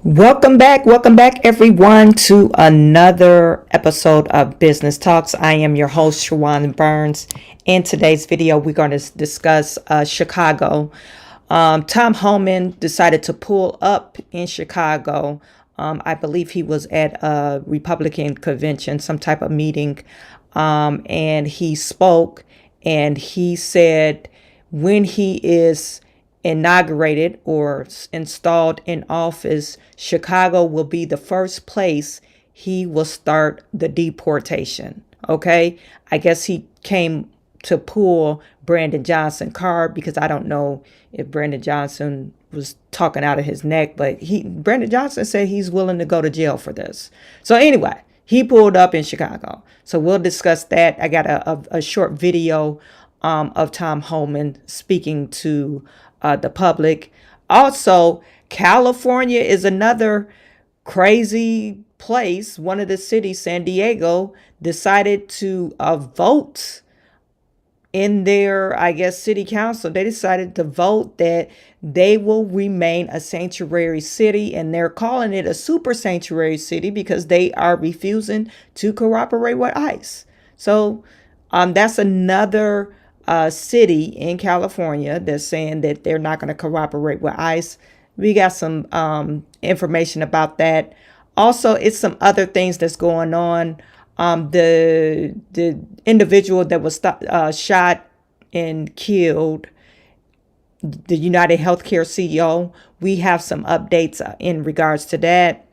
Welcome back, everyone, to another episode of Business Talks. I am your host, Chawanne Burns. In today's video, we're going to discuss Chicago. Tom Homan decided to pull up in Chicago. I believe he was at a Republican convention, some type of meeting, and he spoke and he said when he is inaugurated or installed in office, Chicago will be the first place he will start the deportation. Okay. I guess he came to pull Brandon Johnson card because I don't know if Brandon Johnson was talking out of his neck, but Brandon Johnson said he's willing to go to jail for this. So anyway, he pulled up in Chicago. So we'll discuss that. I got a short video of Tom Homan speaking to the public. Also, California is another crazy place. One of the cities, San Diego, decided to vote in their, I guess, city council. They decided to vote that they will remain a sanctuary city, and they're calling it a super sanctuary city because they are refusing to cooperate with ICE. So that's another city in California that's saying that they're not going to cooperate with ICE. We got some information about that. Also, it's some other things that's going on. The individual that was shot and killed, the United Healthcare CEO, we have some updates in regards to that.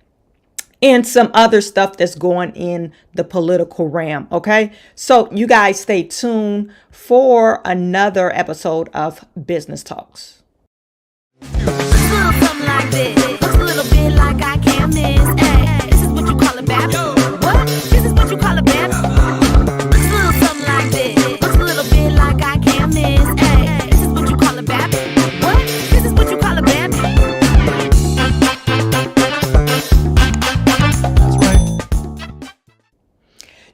And some other stuff that's going in the political realm. Okay. So you guys stay tuned for another episode of Business Talks. Something like this. Looks a little bit like I can't miss. Hey, this is what you call a bad. What? This is what you call a bad. Something like this. Looks a little bit like I can't miss. Hey, this is what you call a bad. What? This is what you call a bad.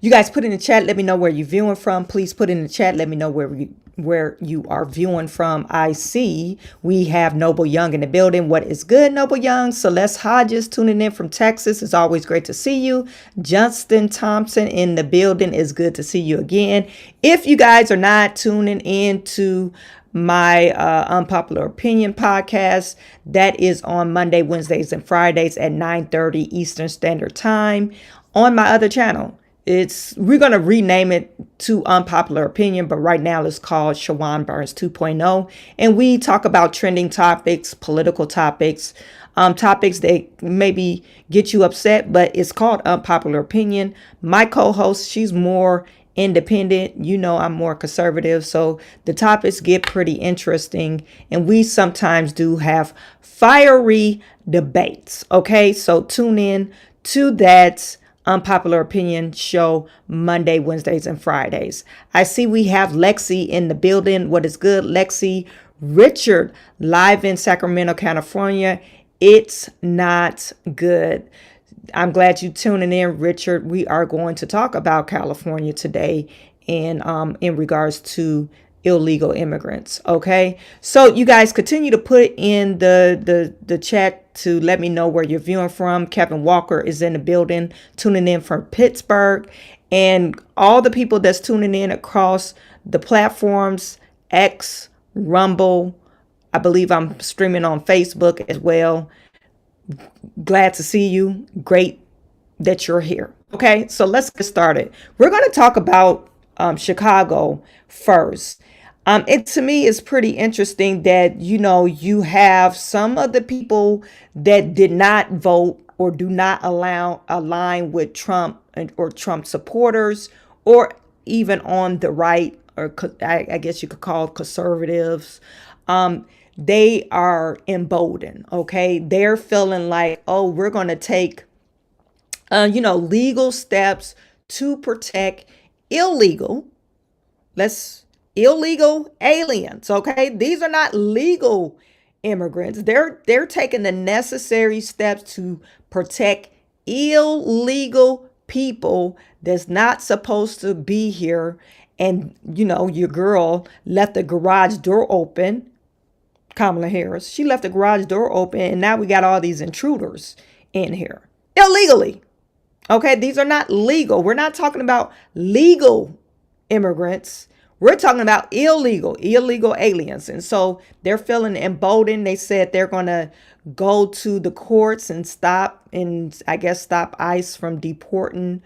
You guys put in the chat. Let me know where you're viewing from. Please put in the chat. Let me know where you are viewing from. I see we have Noble Young in the building. What is good, Noble Young? Celeste Hodges tuning in from Texas. It's always great to see you. Justin Thompson in the building. Is good to see you again. If you guys are not tuning in to my Unpopular Opinion podcast, that is on Monday, Wednesdays, and Fridays at 9:30 Eastern Standard Time on my other channel. We're going to rename it to Unpopular Opinion, but right now it's called Chawanne Burns 2.0. And we talk about trending topics, political topics, topics that maybe get you upset, but it's called Unpopular Opinion. My co-host, she's more independent. You know, I'm more conservative. So the topics get pretty interesting. And we sometimes do have fiery debates. Okay, so tune in to that Unpopular Opinion show Monday, Wednesdays, and Fridays. I see we have Lexi in the building. What is good, Lexi? Richard, live in Sacramento, California. It's not good. I'm glad you tuning in, Richard. We are going to talk about California today and in regards to illegal immigrants. Okay, so you guys continue to put in the chat to let me know where you're viewing from. Kevin Walker is in the building, tuning in from Pittsburgh, and all the people that's tuning in across the platforms, X, Rumble. I believe I'm streaming on Facebook as well. Glad to see you. Great that you're here. Okay, so let's get started. We're going to talk about Chicago first. It to me is pretty interesting that, you know, you have some of the people that did not vote or do not align with Trump or Trump supporters, or even on the right, or I guess you could call conservatives. They are emboldened. Okay, they're feeling like, oh, we're going to take, legal steps to protect illegal aliens. Okay, these are not legal immigrants. They're taking the necessary steps to protect illegal people that's not supposed to be here. And your girl left the garage door open Kamala Harris. She left the garage door open, and now we got all these intruders in here illegally. Okay, these are not legal. We're not talking about legal immigrants. We're talking about illegal aliens. And so they're feeling emboldened. They said they're going to go to the courts and stop ICE from deporting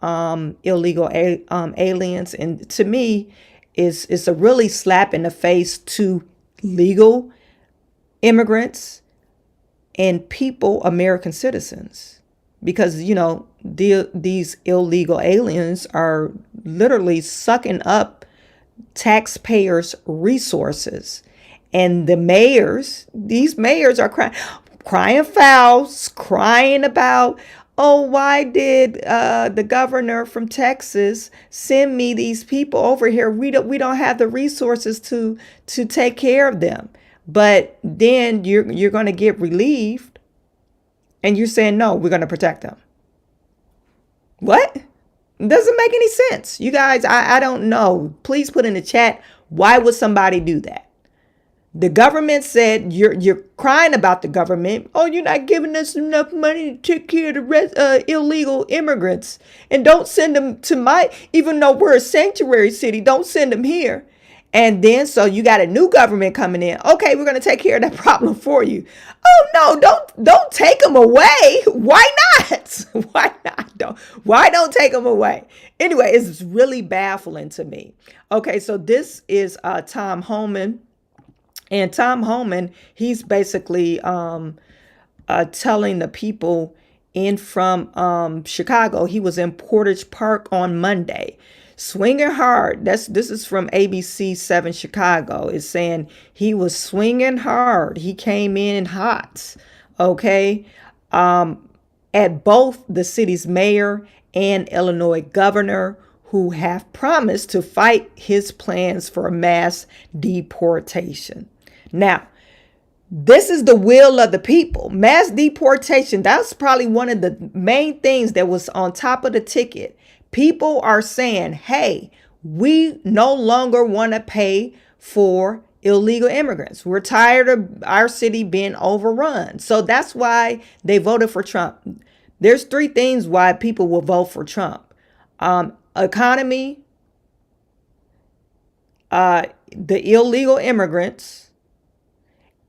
illegal aliens. And to me, it's a really slap in the face to legal immigrants and people, American citizens, because, you know, these illegal aliens are literally sucking up taxpayers' resources. And these mayors are crying foul, crying about, oh, why did the governor from Texas send me these people over here? We don't have the resources to take care of them. But then you're going to get relieved, and you're saying, no, we're going to protect them. What? It doesn't make any sense. You guys, I don't know. Please put in the chat, why would somebody do that? The government said, you're crying about the government. Oh, you're not giving us enough money to take care of the illegal immigrants. And don't send them to even though we're a sanctuary city, don't send them here. And then, so you got a new government coming in. Okay, we're going to take care of that problem for you. Oh, no, don't take them away. Why not? Why not? Why don't take them away? Anyway, it's really baffling to me. Okay, so this is Tom Homan. And Tom Homan, he's basically telling the people from Chicago. He was in Portage Park on Monday, swinging hard. This is from ABC 7 Chicago. It's saying he was swinging hard. He came in hot, okay, at both the city's mayor and Illinois governor, who have promised to fight his plans for mass deportation. Now, this is the will of the people. Mass deportation, that's probably one of the main things that was on top of the ticket. People are saying, hey, we no longer want to pay for illegal immigrants. We're tired of our city being overrun. So that's why they voted for Trump. There's three things why people will vote for Trump. Economy, the illegal immigrants,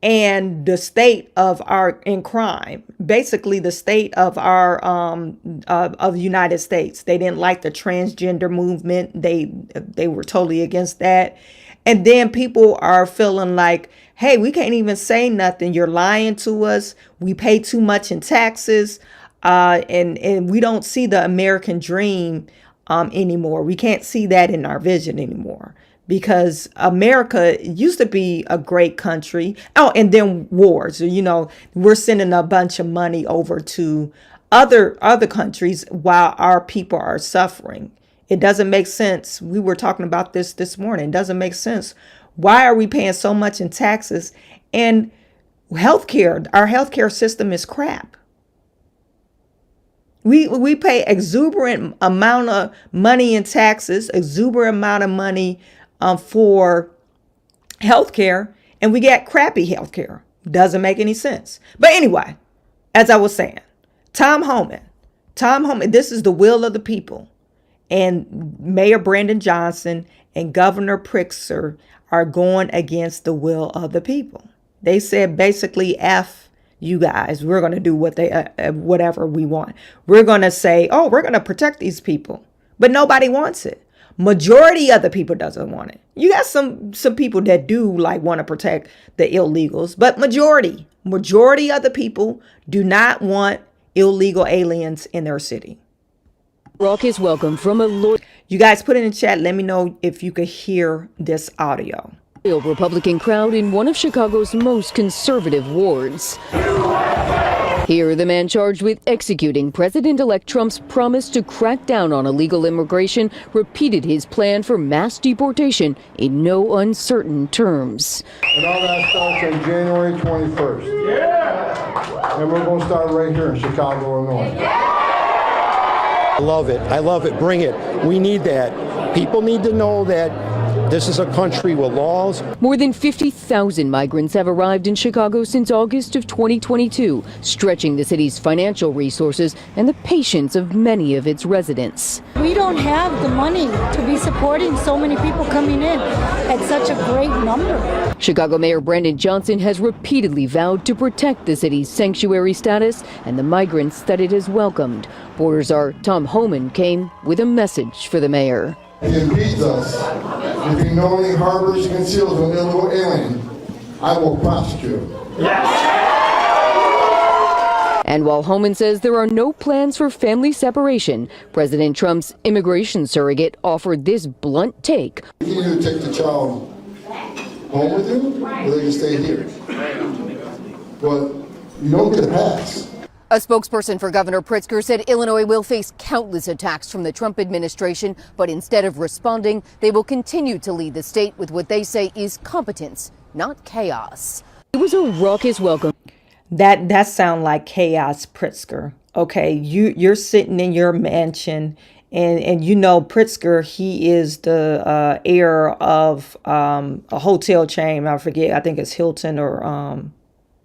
and the state of in crime, basically the state of our of the United States. They didn't like the transgender movement. They were totally against that. And then people are feeling like, hey, we can't even say nothing. You're lying to us. We pay too much in taxes, and we don't see the American dream anymore. We can't see that in our vision anymore. Because America used to be a great country. Oh, and then wars. You know, we're sending a bunch of money over to other countries while our people are suffering. It doesn't make sense. We were talking about this morning. It doesn't make sense. Why are we paying so much in taxes? And healthcare, our healthcare system is crap. We pay exuberant amount of money in taxes, exuberant amount of money for healthcare, and we get crappy healthcare. Doesn't make any sense. But anyway, as I was saying, Tom Homan, this is the will of the people. And Mayor Brandon Johnson and Governor Pritzker are going against the will of the people. They said basically, F you guys, we're going to do whatever we want. We're going to say, oh, we're going to protect these people. But nobody wants it. Majority of the people doesn't want it. You got some people that do want to protect the illegals, but majority of the people do not want illegal aliens in their city. Rock is welcome from a loyal. You guys put in the chat. Let me know if you could hear this audio. Republican crowd in one of Chicago's most conservative wards. Here, the man charged with executing President-elect Trump's promise to crack down on illegal immigration repeated his plan for mass deportation in no uncertain terms. And all that starts on January 21st. Yeah! And we're going to start right here in Chicago, Illinois. I love it. Bring it. We need that. People need to know that This is a country with laws. More than 50,000 migrants have arrived in Chicago since August of 2022, stretching the city's financial resources and the patience of many of its residents. We don't have the money to be supporting so many people coming in at such a great number. Chicago Mayor Brandon Johnson has repeatedly vowed to protect the city's sanctuary status and the migrants that it has welcomed. Border Czar Tom Homan came with a message for the mayor. If he impedes us, if he knowingly harbors and conceals an illegal alien, I will prosecute him. And while Homan says there are no plans for family separation, President Trump's immigration surrogate offered this blunt take. You can either take the child home with you, or they can stay here. But you don't get a pass. A spokesperson for Governor Pritzker said Illinois will face countless attacks from the Trump administration, but instead of responding, they will continue to lead the state with what they say is competence, not chaos. It was a raucous welcome. That sound like chaos, Pritzker. Okay, you're sitting in your mansion, and you know Pritzker, he is the heir of a hotel chain. I forget, I think it's Hilton or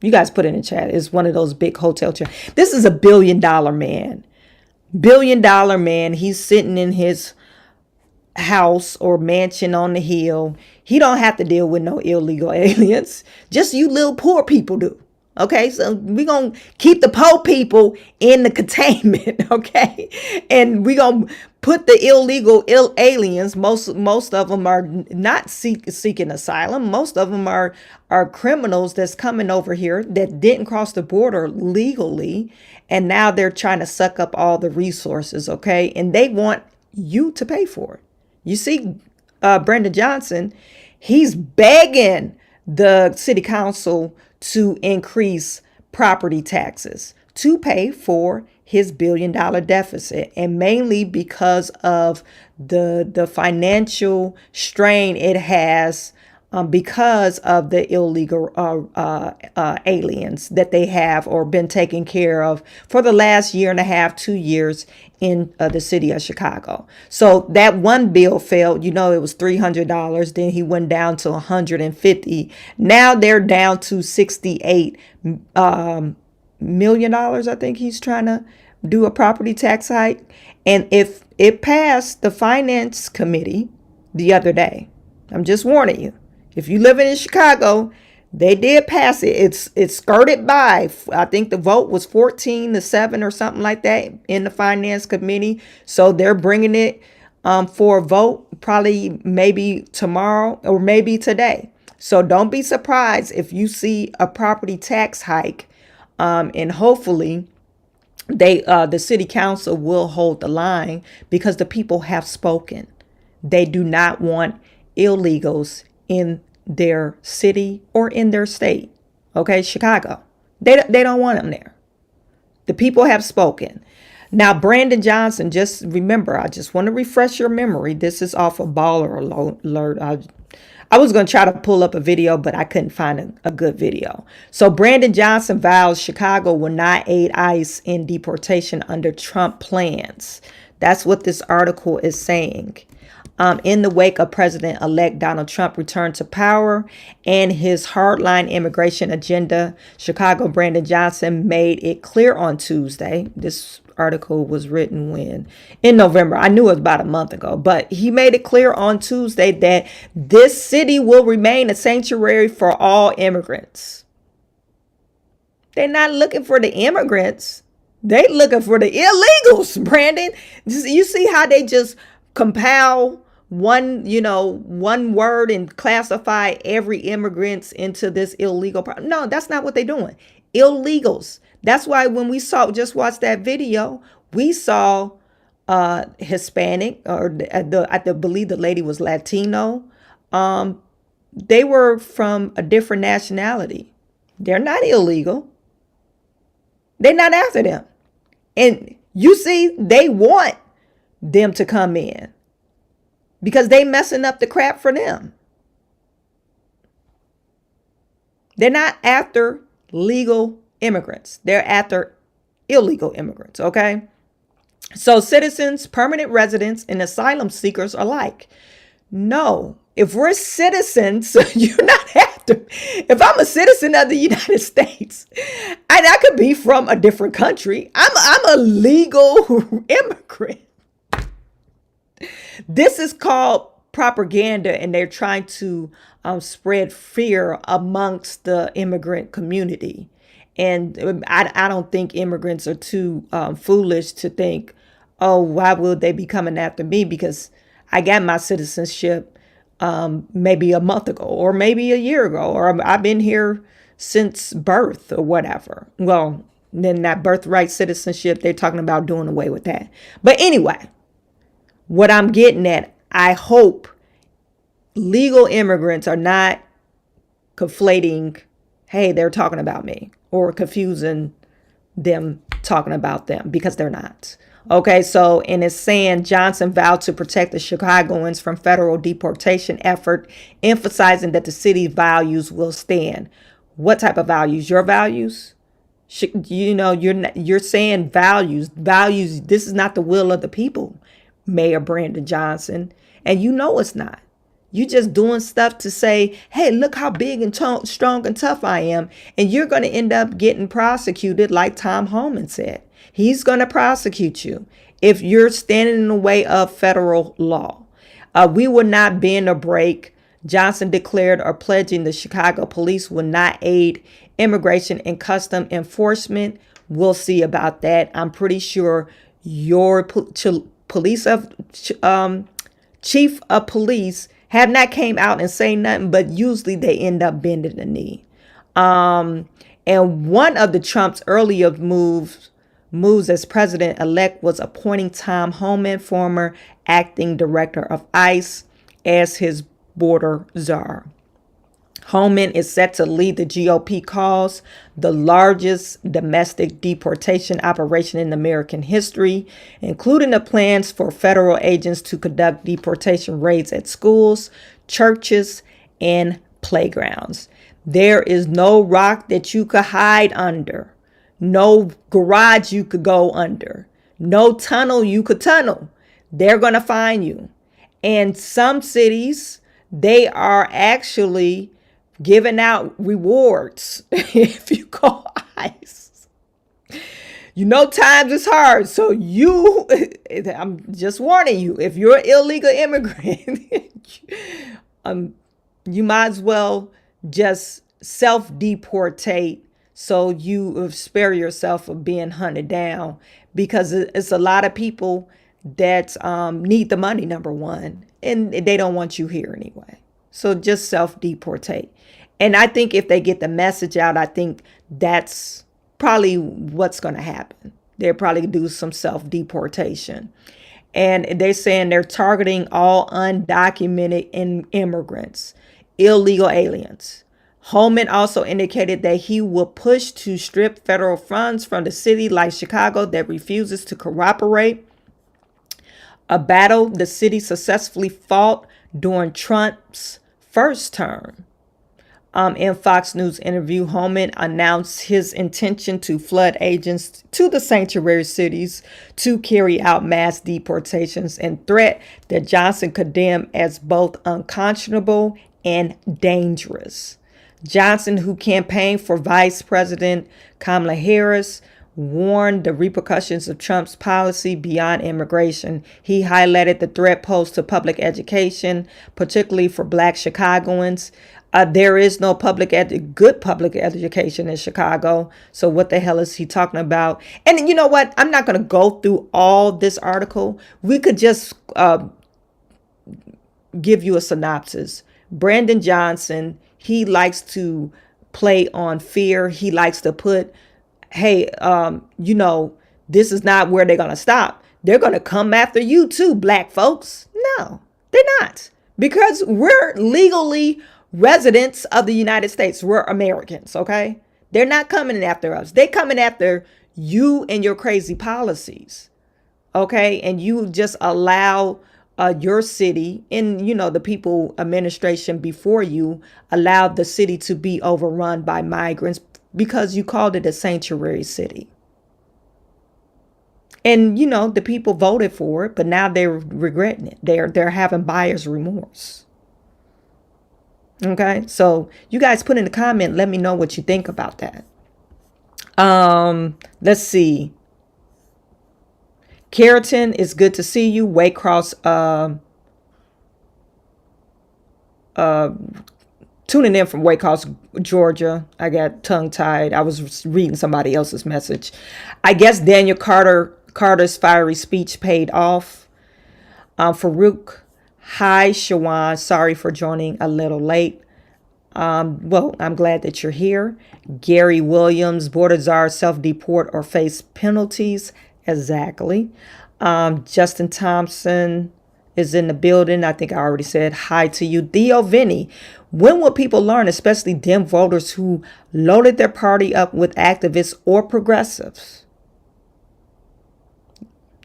you guys put it in the chat. It's one of those big hotel chains. This is a $1 billion man. $1 billion man. He's sitting in his house or mansion on the hill. He don't have to deal with no illegal aliens. Just you little poor people do. Okay, so we're going to keep the poor people in the containment, okay? And we're going to put the illegal aliens, most of them are not seeking asylum. Most of them are criminals that's coming over here that didn't cross the border legally. And now they're trying to suck up all the resources, okay? And they want you to pay for it. You see, Brandon Johnson, he's begging the city council to increase property taxes to pay for his $1 billion deficit, and mainly because of the financial strain it has because of the illegal aliens that they have or been taken care of for the last year and a half, 2 years in the city of Chicago. So that one bill failed. You know, it was $300. Then he went down to $150. Now they're down to $68 million. I think he's trying to do a property tax hike. And if it passed the finance committee the other day, I'm just warning you, if you live in Chicago, they did pass it. It's skirted by, I think the vote was 14-7 or something like that in the finance committee. So they're bringing it for a vote probably maybe tomorrow or maybe today. So don't be surprised if you see a property tax hike, and hopefully the city council will hold the line because the people have spoken. They do not want illegals in their city or in their state. Okay, Chicago. They don't want them there. The people have spoken. Now, Brandon Johnson, just remember, I just want to refresh your memory. This is off of Baller Alert. I was going to try to pull up a video, but I couldn't find a good video. So Brandon Johnson vows Chicago will not aid ICE in deportation under Trump plans. That's what this article is saying. In the wake of President-elect Donald Trump return to power and his hardline immigration agenda, Chicago Brandon Johnson made it clear on Tuesday. This article was written when? In November. I knew it was about a month ago, but he made it clear on Tuesday that this city will remain a sanctuary for all immigrants. They're not looking for the immigrants. They're looking for the illegals, Brandon. You see how they just compile one word and classify every immigrants into this illegal. No, that's not what they're doing. Illegals. That's why when we just watched that video, we saw Hispanic, or I believe the lady was Latino. They were from a different nationality. They're not illegal. They're not after them. And you see, they want them to come in because they messing up the crap for them. They're not after legal immigrants. They're after illegal immigrants, okay? So citizens, permanent residents, and asylum seekers alike No. If we're citizens, you're not after. If I'm a citizen of the United States, and I could be from a different country, I'm a legal immigrant. This is called propaganda, and they're trying to spread fear amongst the immigrant community. And I don't think immigrants are too foolish to think, oh, why would they be coming after me? Because I got my citizenship maybe a month ago, or maybe a year ago, or I've been here since birth or whatever. Well, then that birthright citizenship, they're talking about doing away with that. But anyway, what I'm getting at, I hope legal immigrants are not conflating, hey, they're talking about me, or confusing them talking about them, because they're not. Okay, so, and it's saying Johnson vowed to protect the Chicagoans from federal deportation effort, emphasizing that the city's values will stand. What type of values? Your values? You're saying values. This is not the will of the people, Mayor Brandon Johnson. And you know it's not. You just doing stuff to say, hey, look how big and strong and tough I am. And you're going to end up getting prosecuted, like Tom Homan said. He's going to prosecute you if you're standing in the way of federal law. We will not bend or break, Johnson declared, or pledging the Chicago police will not aid immigration and custom enforcement. We'll see about that. I'm pretty sure your chief of police have not came out and say nothing, but usually they end up bending the knee. And one of the Trump's earlier moves as president-elect was appointing Tom Homan, former acting director of ICE, as his border czar. Homan is set to lead the GOP cause the largest domestic deportation operation in American history, including the plans for federal agents to conduct deportation raids at schools, churches, and playgrounds. There is no rock that you could hide under. No garage you could go under. No tunnel you could tunnel. They're going to find you. And some cities, they are actually giving out rewards if you call ICE. You know, times is hard. So I'm just warning you, if you're an illegal immigrant, you might as well just self-deportate, so you spare yourself of being hunted down, because it's a lot of people that need the money, number one, and they don't want you here anyway. So just self-deportate. And I think if they get the message out, I think that's probably what's going to happen. They'll probably do some self-deportation. And they're saying they're targeting all undocumented immigrants, illegal aliens. Homan also indicated that he will push to strip federal funds from the city like Chicago that refuses to cooperate, a battle the city successfully fought during Trump's first term. In Fox News interview, Homan announced his intention to flood agents to the sanctuary cities to carry out mass deportations, and threat that Johnson condemned as both unconscionable and dangerous. Johnson, who campaigned for Vice President Kamala Harris, warned the repercussions of Trump's policy beyond immigration. He highlighted the threat posed to public education, particularly for Black Chicagoans. There is no good public education in Chicago. So what the hell is he talking about? And you know what? I'm not going to go through all this article. We could just give you a synopsis. Brandon Johnson, he likes to play on fear. He likes to put, hey, this is not where they're going to stop. They're going to come after you too, Black folks. No, they're not. Because we're legally residents of the United States. We're Americans, okay? They're not coming after us. They're coming after you and your crazy policies, okay? And you just allow your city and, the people administration before you allowed the city to be overrun by migrants because you called it a sanctuary city. And the people voted for it, but now they're regretting it. They're having buyer's remorse. Okay, so you guys put in the comment, let me know what you think about that. Let's see. Keratin, it's good to see you. Waycross, tuning in from Waycross, Georgia. I got tongue tied. I was reading somebody else's message. I guess Daniel Carter's fiery speech paid off. Farouk, hi, Chawanne. Sorry for joining a little late. Well, I'm glad that you're here. Gary Williams, border czar, self-deport or face penalties. Exactly. Justin Thompson is in the building. I think I already said hi to you. Theo Vinny, when will people learn, especially Dem voters who loaded their party up with activists or progressives?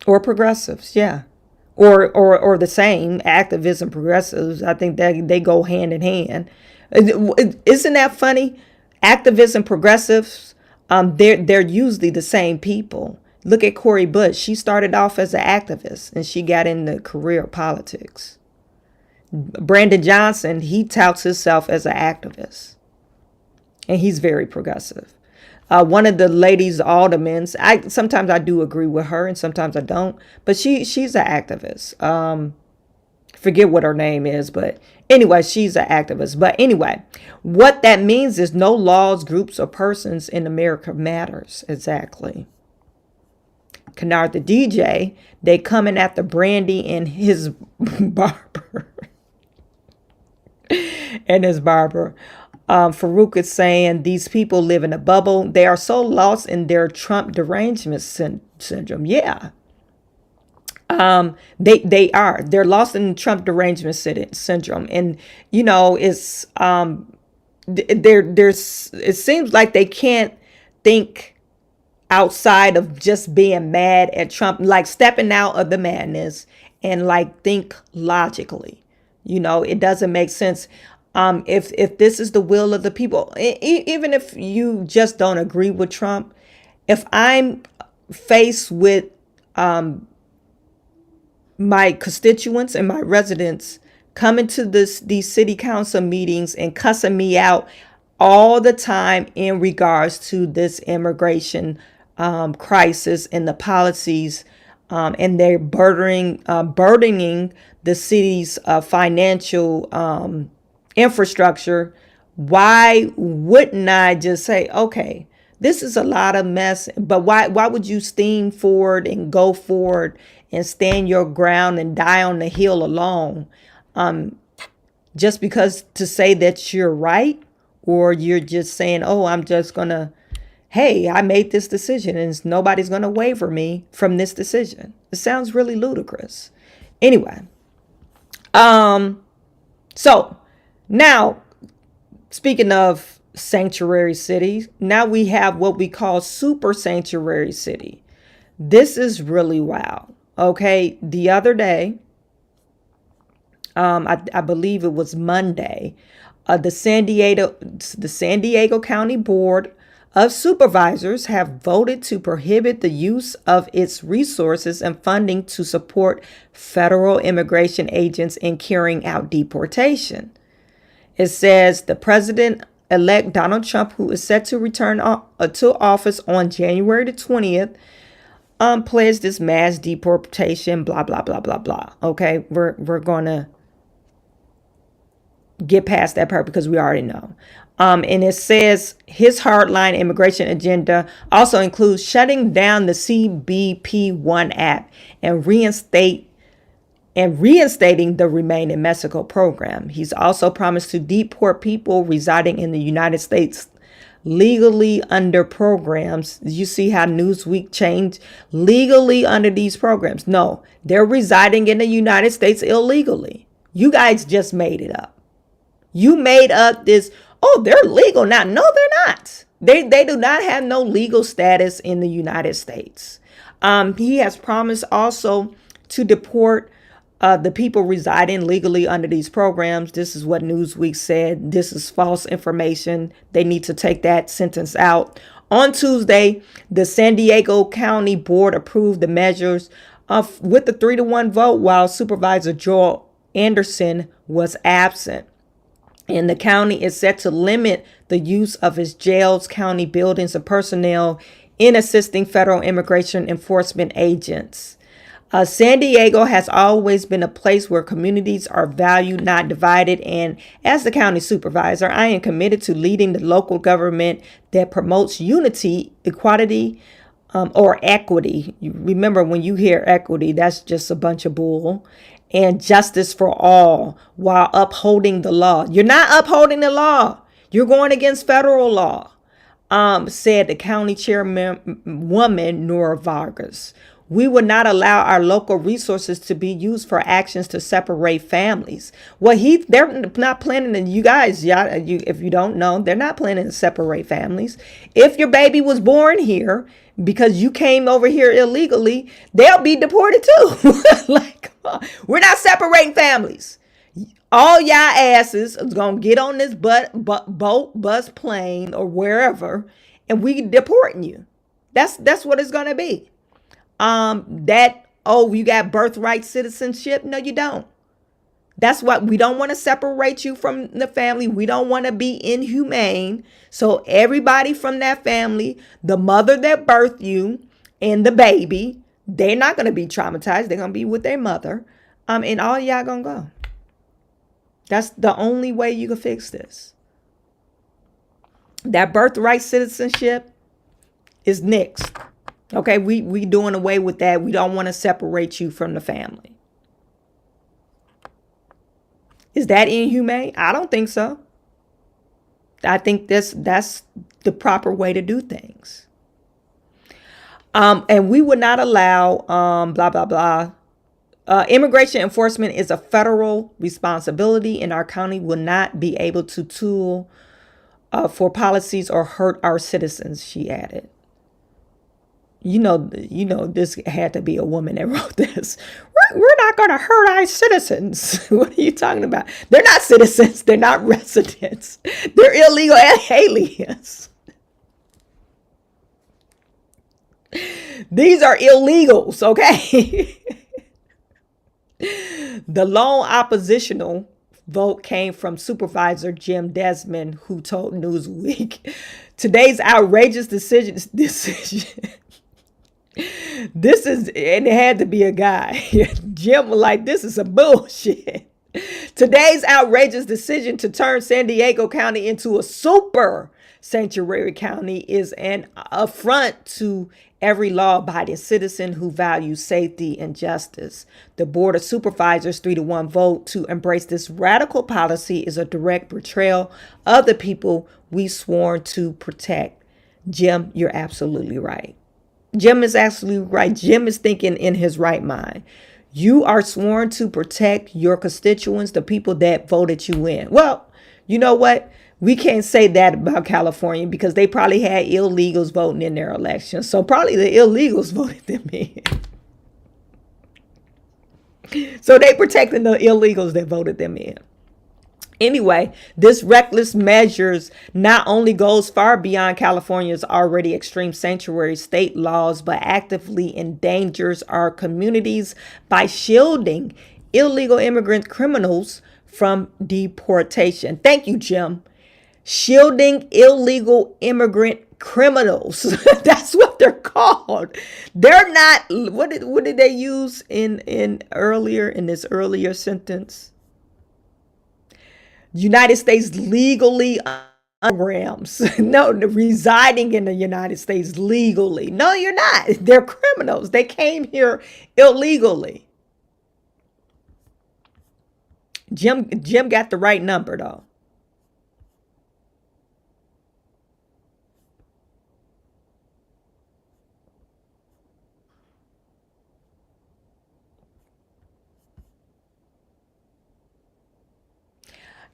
Or progressives, yeah. Or the same, activists and progressives. I think that they go hand in hand. Isn't that funny? Activists and progressives, they're usually the same people. Look at Cori Bush. She started off as an activist and she got into career politics. Brandon Johnson, he touts himself as an activist and he's very progressive. One of the ladies aldermans, sometimes I do agree with her and sometimes I don't, but she's an activist. Forget what her name is, but anyway, she's an activist. But anyway, what that means is no laws, groups, or persons in America matters. Exactly. Kennard the DJ, they coming after Brandy and his barber. Farouk is saying these people live in a bubble. They are so lost in their Trump derangement syndrome. Yeah. They're lost in Trump derangement syndrome. And, it's, it seems like they can't think outside of just being mad at Trump, like stepping out of the madness and like think logically. It doesn't make sense. If this is the will of the people, even if you just don't agree with Trump, if I'm faced with my constituents and my residents coming to these city council meetings and cussing me out all the time in regards to this immigration crisis and the policies, and they're burdening the city's financial infrastructure, why wouldn't I just say, okay, this is a lot of mess, but why would you steam forward and go forward and stand your ground and die on the hill alone, just because to say that you're right, or you're just saying, oh, I'm just gonna, hey, I made this decision and nobody's gonna waver me from this decision. It sounds really ludicrous. Anyway, so now, speaking of sanctuary cities, now we have what we call super sanctuary city. This is really wild. Okay, the other day, I believe it was Monday, the San Diego County Board of Supervisors have voted to prohibit the use of its resources and funding to support federal immigration agents in carrying out deportation. It says the president-elect Donald Trump, who is set to return to office on January the 20th, pledged this mass deportation, blah, blah, blah, blah, blah. Okay, we're going to get past that part because we already know. And it says his hardline immigration agenda also includes shutting down the CBP-1 app and reinstating the Remain in Mexico program. He's also promised to deport people residing in the United States legally under programs. You see how Newsweek changed? Legally under these programs. No, they're residing in the United States illegally. You guys just made it up. You made up this, oh, they're legal now. No, they're not. They do not have no legal status in the United States. He has promised also to deport the people residing legally under these programs. This is what Newsweek said. This is false information. They need to take that sentence out. On Tuesday, the San Diego County Board approved the measures with the 3-1 vote, while Supervisor Joel Anderson was absent. And the county is set to limit the use of its jails, county buildings, and personnel in assisting federal immigration enforcement agents. San Diego has always been a place where communities are valued, not divided. And as the county supervisor, I am committed to leading the local government that promotes unity, equality, or equity. You remember, when you hear equity, that's just a bunch of bull. And justice for all, while upholding the law. You're not upholding the law. You're going against federal law, said the county chairwoman, Nora Vargas. We would not allow our local resources to be used for actions to separate families. Well, they're not planning to, you guys, if you don't know, they're not planning to separate families. If your baby was born here because you came over here illegally, they'll be deported too. Like, we're not separating families. All y'all asses is gonna get on this boat, bus, plane, or wherever, and we deporting you. That's what it's gonna be. You got birthright citizenship? No, you don't. That's what we don't want to separate you from the family. We don't want to be inhumane. So everybody from that family, the mother that birthed you and the baby, they're not going to be traumatized. They're going to be with their mother. And all y'all going to go. That's the only way you can fix this. That birthright citizenship is next. Okay, we doing away with that. We don't want to separate you from the family. Is that inhumane? I don't think so. I think that's the proper way to do things. And we would not allow blah, blah, blah. Immigration enforcement is a federal responsibility, and our county will not be able to tool for policies or hurt our citizens, she added. You know, this had to be a woman that wrote this. We're not going to hurt our citizens. What are you talking about? They're not citizens. They're not residents. They're illegal aliens. These are illegals, okay? The lone oppositional vote came from Supervisor Jim Desmond, who told Newsweek, today's outrageous decision. This is, and it had to be a guy. Jim was like, this is some bullshit. Today's outrageous decision to turn San Diego County into a super sanctuary county is an affront to every law-abiding citizen who values safety and justice. The Board of Supervisors' 3-1 vote to embrace this radical policy is a direct betrayal of the people we sworn to protect. Jim, you're absolutely right. Jim is absolutely right. Jim is thinking in his right mind. You are sworn to protect your constituents, the people that voted you in. Well, you know what? We can't say that about California because they probably had illegals voting in their election. So probably the illegals voted them in. So they protecting the illegals that voted them in. Anyway, this reckless measures not only goes far beyond California's already extreme sanctuary state laws, but actively endangers our communities by shielding illegal immigrant criminals from deportation. Thank you, Jim. Shielding illegal immigrant criminals. That's what they're called. They're not, what did they use in this earlier sentence? United States legally programs. No, residing in the United States legally. No, you're not. They're criminals. They came here illegally. Jim got the right number though.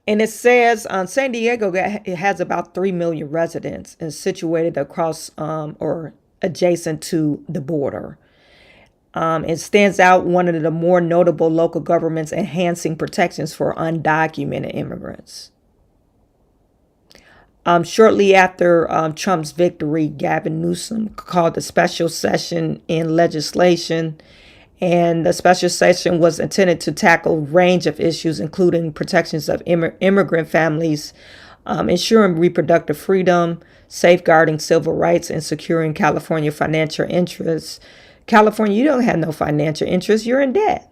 And it says San Diego it has about 3 million residents and situated across or adjacent to the border. It stands out one of the more notable local governments enhancing protections for undocumented immigrants. Shortly after Trump's victory, Gavin Newsom called a special session in legislation, and the special session was intended to tackle a range of issues, including protections of immigrant families, ensuring reproductive freedom, safeguarding civil rights, and securing California financial interests. California, you don't have no financial interests. You're in debt.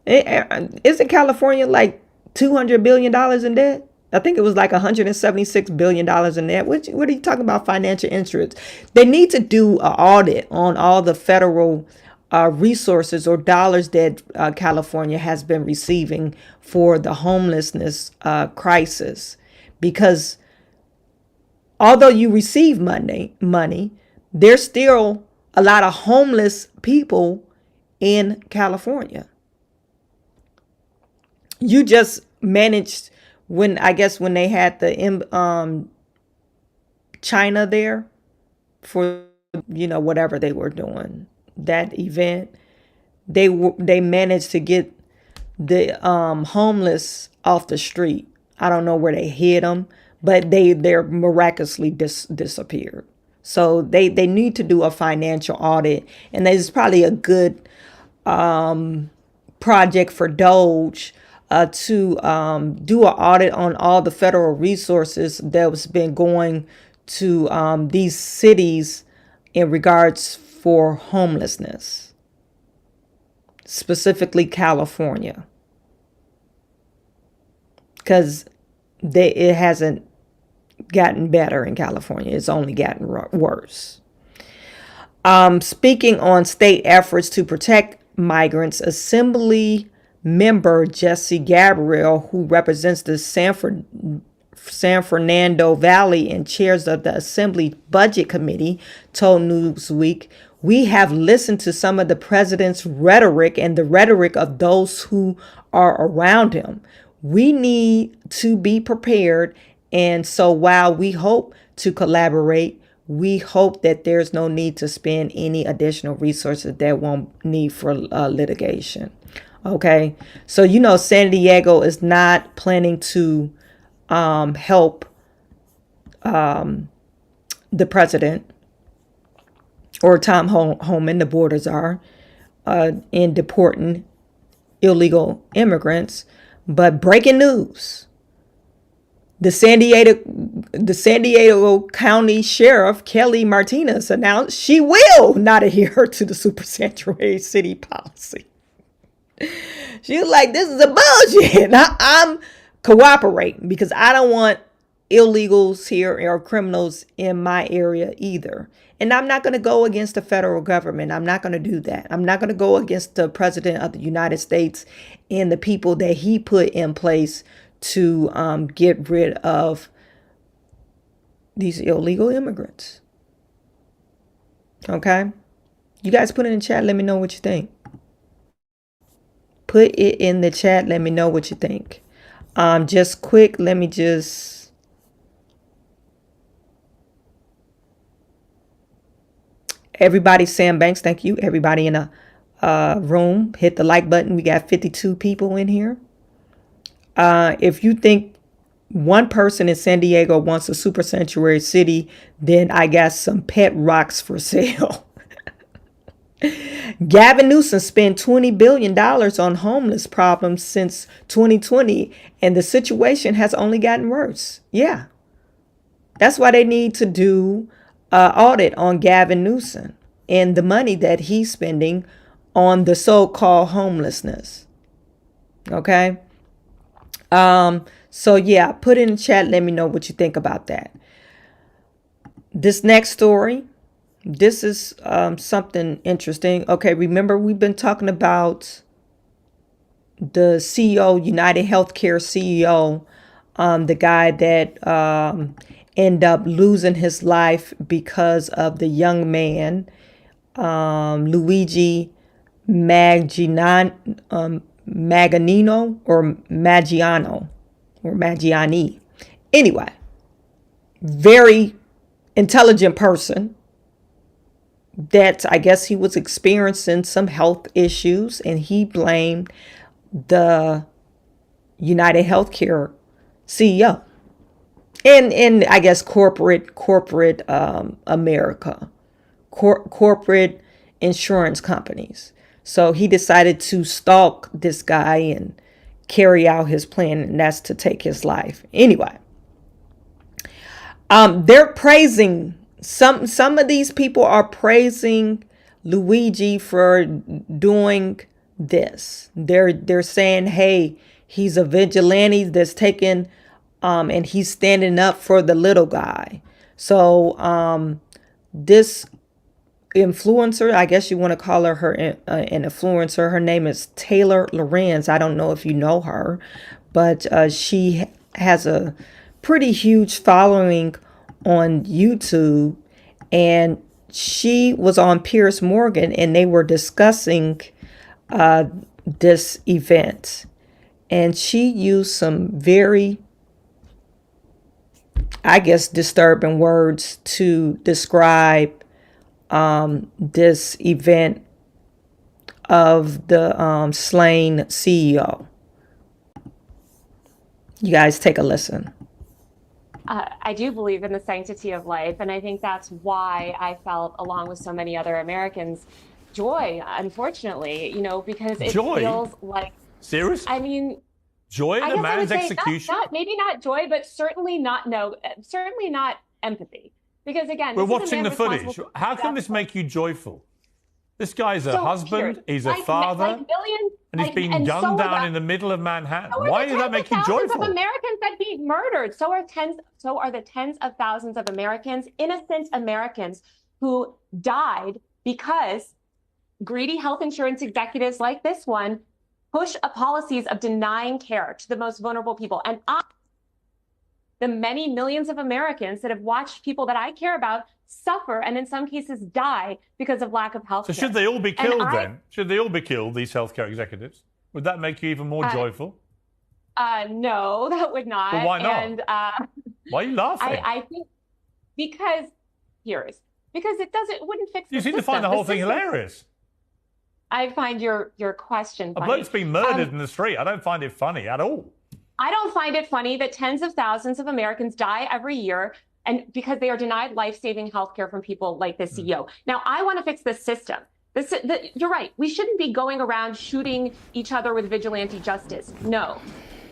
Isn't California like $200 billion in debt? I think it was like $176 billion in debt. What are you talking about financial interests? They need to do an audit on all the federal resources or dollars that California has been receiving for the homelessness crisis. Because although you receive money, there's still a lot of homeless people in California. You just managed when they had the China there for whatever they were doing, that event, they managed to get the homeless off the street. I don't know where they hid them, but they're miraculously disappeared. So they need to do a financial audit, and there's probably a good project for Doge to do an audit on all the federal resources that's been going to these cities in regards for homelessness, specifically California, because it hasn't gotten better in California. It's only gotten worse. Speaking on state efforts to protect migrants, Assembly member Jesse Gabriel, who represents the San Fernando Valley and chairs of the Assembly Budget Committee, told Newsweek, "We have listened to some of the president's rhetoric and the rhetoric of those who are around him. We need to be prepared. And so while we hope to collaborate, we hope that there's no need to spend any additional resources that won't need for litigation." Okay, so San Diego is not planning to help the president or Tom Homan, the borders are, in deporting illegal immigrants. But breaking news. The San Diego County Sheriff Kelly Martinez announced she will not adhere to the super sanctuary city policy. She was like, "This is a bullshit. I'm cooperating because I don't want illegals here or criminals in my area either. And I'm not going to go against the federal government. I'm not going to do that. I'm not going to go against the president of the United States and the people that he put in place to get rid of these illegal immigrants." Okay? You guys put it in the chat. Let me know what you think. Put it in the chat. Let me know what you think. Just quick, let me just... Everybody, Sam Banks, thank you. Everybody in the room, hit the like button. We got 52 people in here. If you think one person in San Diego wants a super sanctuary city, then I got some pet rocks for sale. Gavin Newsom spent $20 billion on homeless problems since 2020, and the situation has only gotten worse. Yeah. That's why they need to do an audit on Gavin Newsom and the money that he's spending on the so-called homelessness. Okay? So yeah, put in the chat. Let me know what you think about that. This next story, this is something interesting. Okay, remember we've been talking about the CEO, United Healthcare CEO, the guy that ended up losing his life because of the young man, Luigi Maggiani. Anyway, very intelligent person. that I guess he was experiencing some health issues, and he blamed the United Healthcare CEO and I guess corporate America, corporate insurance companies. So he decided to stalk this guy and carry out his plan, and that's to take his life. Anyway, they're praising some of these people are praising Luigi for doing this. They're saying, hey, he's a vigilante that's taking and he's standing up for the little guy. So this influencer, I guess you want to call her an influencer. Her name is Taylor Lorenz. I don't know if you know her, but she has a pretty huge following on YouTube, and she was on Piers Morgan, and they were discussing this event, and she used some very, I guess, disturbing words to describe this event of the slain CEO. You guys take a listen. I do believe in the sanctity of life, and I think that's why I felt, along with so many other Americans, joy, unfortunately, because it feels like... Serious? I mean... Joy at a man's execution? Maybe not joy, but certainly not empathy. Because again, we're watching the footage. How can this make you joyful? This guy's a husband, he's a father, and he's being gunned down in the middle of Manhattan. Why does that make you joyful? Thousands of Americans that being murdered. So are the tens of thousands of Americans, innocent Americans, who died because greedy health insurance executives like this one push policies of denying care to the most vulnerable people. And the many millions of Americans that have watched people that I care about suffer and in some cases die because of lack of health care. So should they all be killed then? Should they all be killed, these healthcare executives? Would that make you even more joyful? No, that would not. Well, why not? And, why are you laughing? I think because it wouldn't fix the system. You seem to find the whole thing hilarious. I find your question funny. A bloke's been murdered in the street. I don't find it funny at all. I don't find it funny that tens of thousands of Americans die every year and because they are denied life-saving health care from people like the CEO. Now, I want to fix the system. You're right. We shouldn't be going around shooting each other with vigilante justice. No.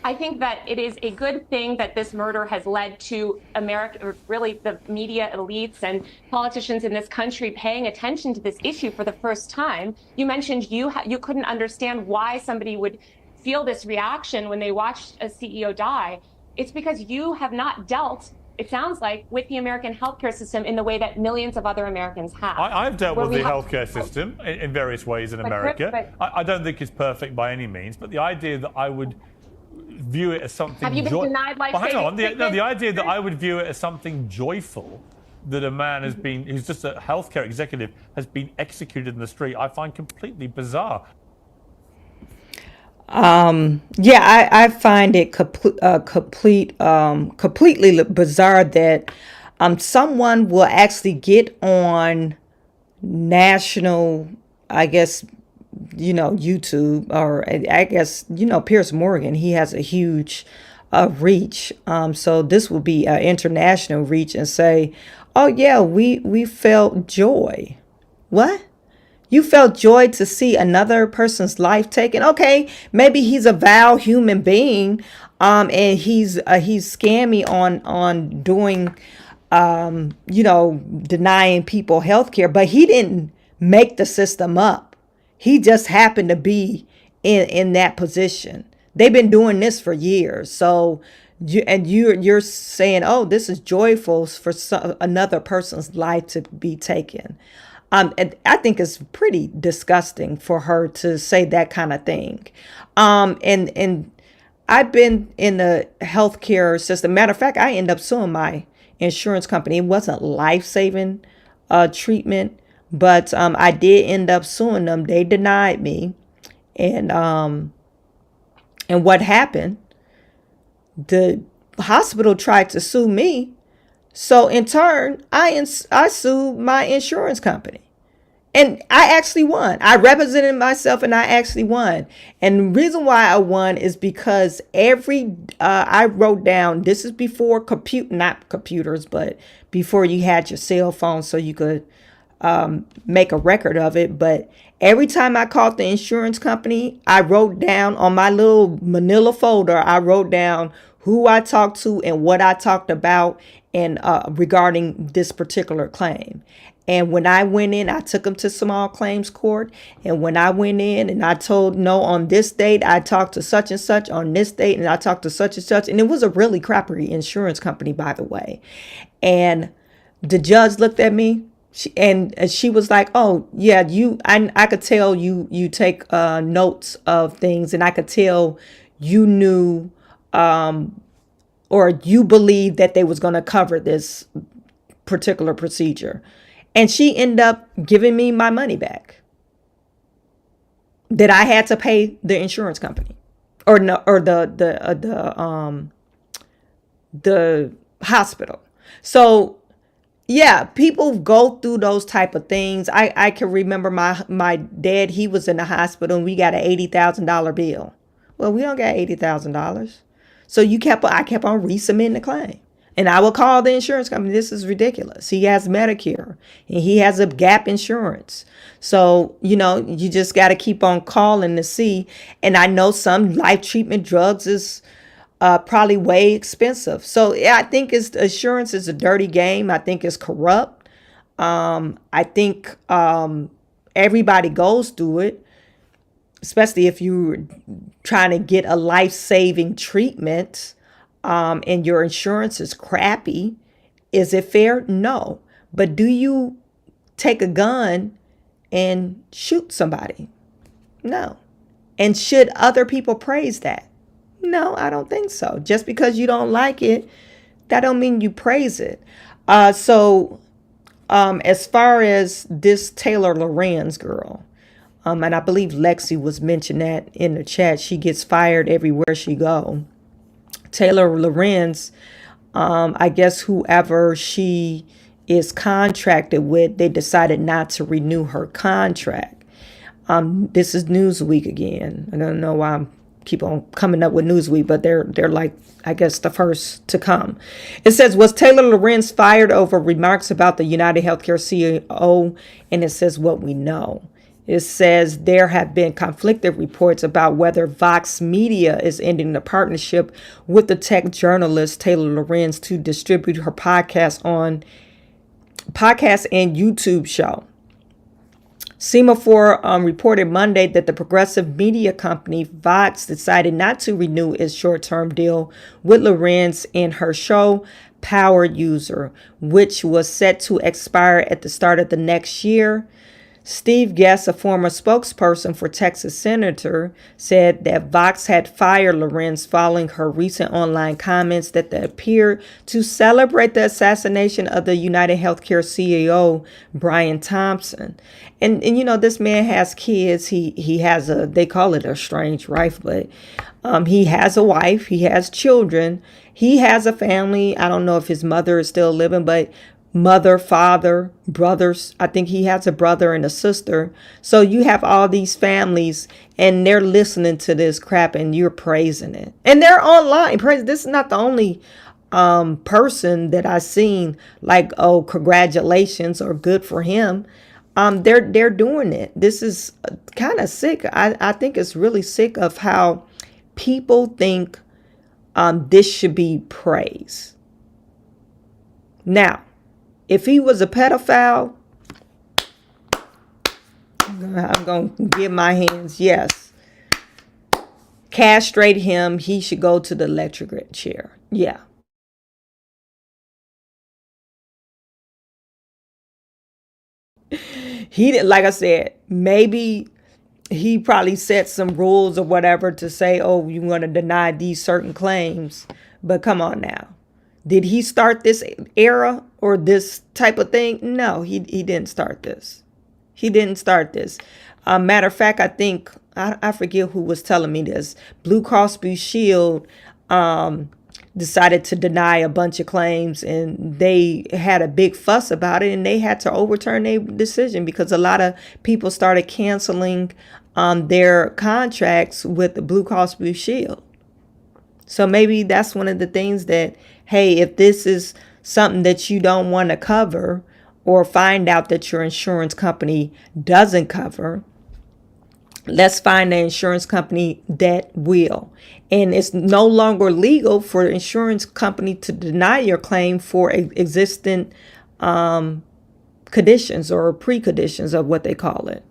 I think that it is a good thing that this murder has led to America, or really the media elites and politicians in this country paying attention to this issue for the first time. You mentioned you couldn't understand why somebody would feel this reaction when they watched a CEO die. It's because you have not dealt, it sounds like, with the American healthcare system in the way that millions of other Americans have. I've dealt with the healthcare system in various ways in America. I don't think it's perfect by any means, but the idea that I would view it as something... Have you been denied life-saving treatment? The idea that I would view it as something joyful, that a man who's just a healthcare executive, has been executed in the street, I find completely bizarre. I find it completely bizarre that someone will actually get on national, I guess, YouTube, or I guess, Piers Morgan, he has a huge reach. So this will be an international reach and say, oh yeah, we felt joy. What? You felt joy to see another person's life taken? Okay, maybe he's a vile human being, and he's scammy on doing, denying people health care, but he didn't make the system up. He just happened to be in that position. They've been doing this for years. So, you're saying, oh, this is joyful for another person's life to be taken. And I think it's pretty disgusting for her to say that kind of thing. And I've been in the healthcare system. Matter of fact, I ended up suing my insurance company. It wasn't life-saving treatment, but I did end up suing them. They denied me. And what happened? The hospital tried to sue me. So in turn, I sued my insurance company. And I actually won. I represented myself and I actually won. And the reason why I won is because I wrote down, this is before not computers, but before you had your cell phone so you could make a record of it. But every time I called the insurance company, I wrote down on my little manila folder, I wrote down who I talked to and what I talked about and regarding this particular claim. And when I went in, I took them to small claims court. And when I went in and I told, no, on this date, I talked to such and such on this date, and I talked to such and such. And it was a really crappy insurance company, by the way. And the judge looked at me and she was like, oh, yeah, I could tell you take notes of things, and I could tell you knew or you believed that they was going to cover this particular procedure. And she ended up giving me my money back that I had to pay the insurance company or the hospital. So yeah, people go through those type of things. I can remember my dad, he was in the hospital and we got an $80,000 bill. Well, we don't got $80,000. So I kept on resubmitting the claim. And I will call the insurance company. This is ridiculous. He has Medicare and he has a gap insurance. So, you just got to keep on calling to see. And I know some life treatment drugs is probably way expensive. So yeah, I think insurance is a dirty game. I think it's corrupt. I think everybody goes through it, especially if you're trying to get a life-saving treatment. And your insurance is crappy. Is it fair? No. But do you take a gun and shoot somebody? No. And should other people praise that? No, I don't think so. Just because you don't like it, that don't mean you praise it. So as far as this Taylor Lorenz girl, and I believe Lexi was mentioned that in the chat, she gets fired everywhere she go. Taylor Lorenz, I guess whoever she is contracted with, they decided not to renew her contract. This is Newsweek again. I don't know why I'm keep on coming up with Newsweek, but they're like, I guess, the first to come. It says, was Taylor Lorenz fired over remarks about the United Healthcare CEO? And it says what we know. It says there have been conflicted reports about whether Vox Media is ending the partnership with the tech journalist Taylor Lorenz to distribute her podcast and YouTube show. Semaphore reported Monday that the progressive media company Vox decided not to renew its short-term deal with Lorenz and her show Power User, which was set to expire at the start of the next year. Steve Guest, a former spokesperson for Texas senator, said that Vox had fired Lorenz following her recent online comments that appeared to celebrate the assassination of the United Healthcare CEO, Brian Thompson. And this man has kids. He has they call it a strange wife, but he has a wife. He has children. He has a family. I don't know if his mother is still living, but mother, father, brothers. I think he has a brother and a sister. So you have all these families and they're listening to this crap and you're praising it. And they're online. This is not the only person that I've seen like, oh, congratulations or good for him. They're doing it. This is kind of sick. I think it's really sick of how people think this should be praised. Now, if he was a pedophile, I'm going to give my hands, yes. Castrate him. He should go to the electric chair. Yeah. He didn't, like I said, maybe he probably set some rules or whatever to say, oh, you want to deny these certain claims. But come on now. Did he start this era or this type of thing? No, he didn't start this. He didn't start this. Matter of fact, I think, I forget who was telling me this. Blue Cross Blue Shield decided to deny a bunch of claims, and they had a big fuss about it, and they had to overturn their decision because a lot of people started canceling their contracts with the Blue Cross Blue Shield. So maybe that's one of the things that, hey, if this is something that you don't want to cover or find out that your insurance company doesn't cover, let's find an insurance company that will. And it's no longer legal for the insurance company to deny your claim for existing conditions or preconditions of what they call it.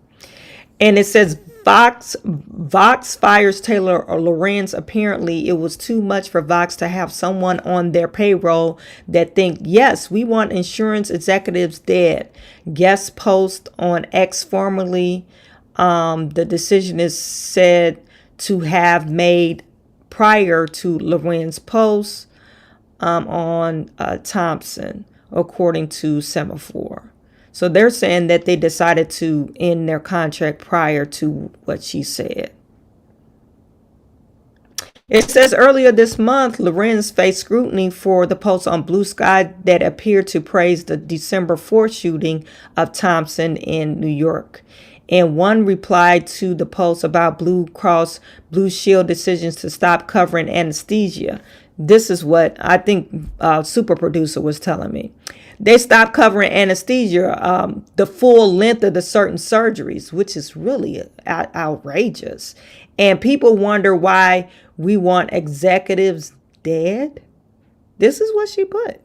And it says Vox fires Taylor or Lorenz. Apparently, it was too much for Vox to have someone on their payroll that think, yes, we want insurance executives dead. Guest post on X, formerly. The decision is said to have made prior to Lorenz's post on Thompson, according to Semaphore. So they're saying that they decided to end their contract prior to what she said. It says earlier this month, Lorenz faced scrutiny for the post on Blue Sky that appeared to praise the December 4th shooting of Thompson in New York. And one replied to the post about Blue Cross Blue Shield decisions to stop covering anesthesia. This is what I think Super Producer was telling me. They stopped covering anesthesia, the full length of the certain surgeries, which is really outrageous. And people wonder why we want executives dead. This is what she put.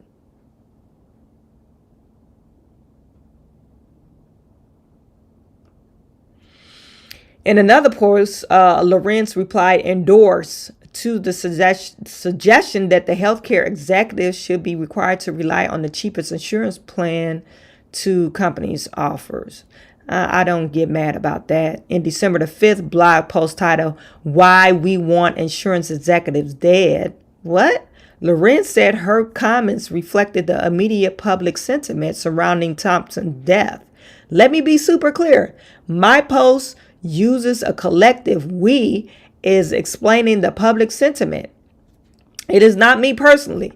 In another post, Lorenz replied, endorse to the suggestion that the healthcare executives should be required to rely on the cheapest insurance plan to companies' offers. I don't get mad about that. In December the 5th, blog post titled, Why We Want Insurance Executives Dead. What? Lorenz said her comments reflected the immediate public sentiment surrounding Thompson's death. Let me be super clear. My post uses a collective we is explaining the public sentiment. It is not me personally.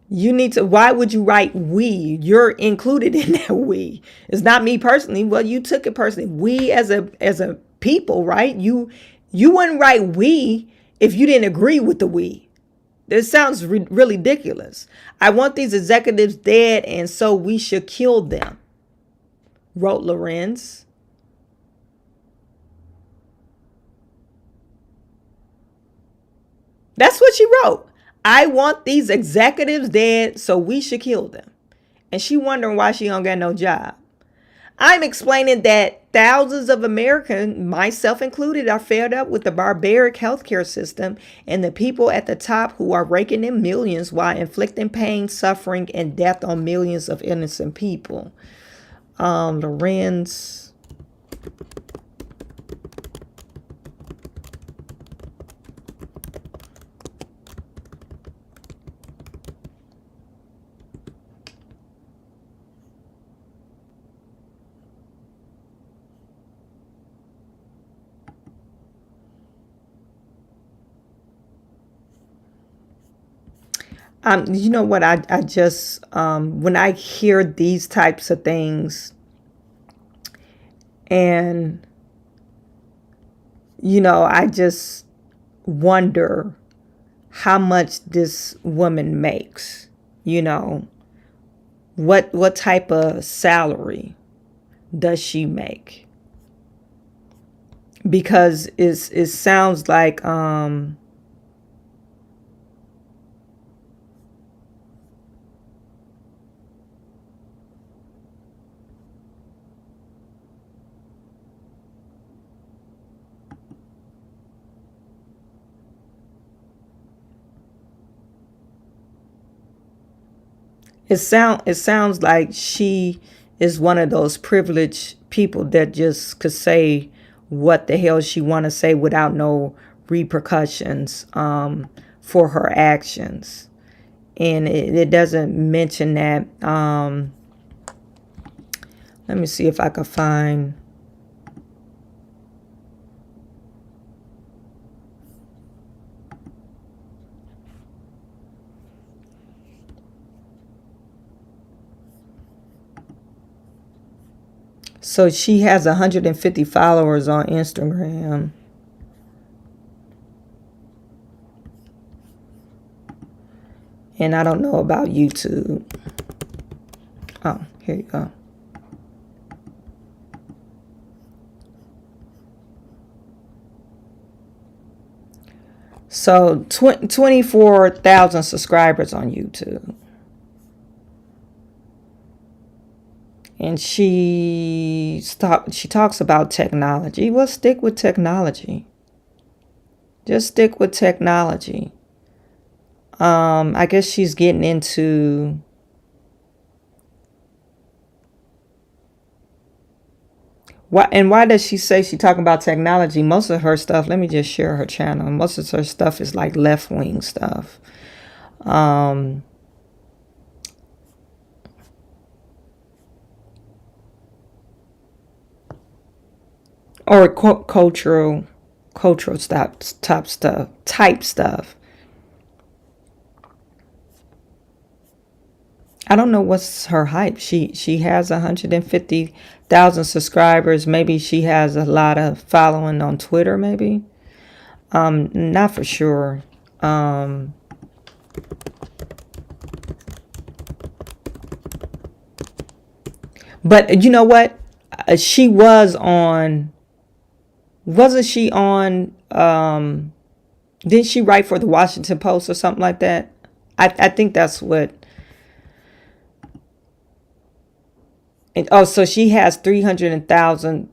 You need to, why would you write we? You're included in that we. It's not me personally. Well, you took it personally. We as a people, right? You wouldn't write we if you didn't agree with the we. This sounds really ridiculous. I want these executives dead, and so we should kill them, wrote Lorenz. That's what she wrote. I want these executives dead, so we should kill them. And she wondering why she don't got no job. I'm explaining that thousands of Americans, myself included, are fed up with the barbaric healthcare system and the people at the top who are raking in millions while inflicting pain, suffering, and death on millions of innocent people. Lorenz. You know what? I just, when I hear these types of things and, I just wonder how much this woman makes, what type of salary does she make? Because it sounds like, it sounds like she is one of those privileged people that just could say what the hell she want to say without no repercussions for her actions. And it doesn't mention that. Let me see if I can find. So she has 150 followers on Instagram. And I don't know about YouTube. Oh, here you go. So 24,000 subscribers on YouTube. And she talks about technology. Well, stick with technology. Just stick with technology. I guess she's getting into why does she say she's talking about technology? Most of her stuff, let me just share her channel. Most of her stuff is like left-wing stuff. Or cultural type stuff. I don't know what's her hype. She has 150,000 subscribers. Maybe she has a lot of following on Twitter, maybe. Not for sure. But you know what? She was on, wasn't she on, didn't she write for the Washington Post or something like that? I think that's what. And, so she has 300,000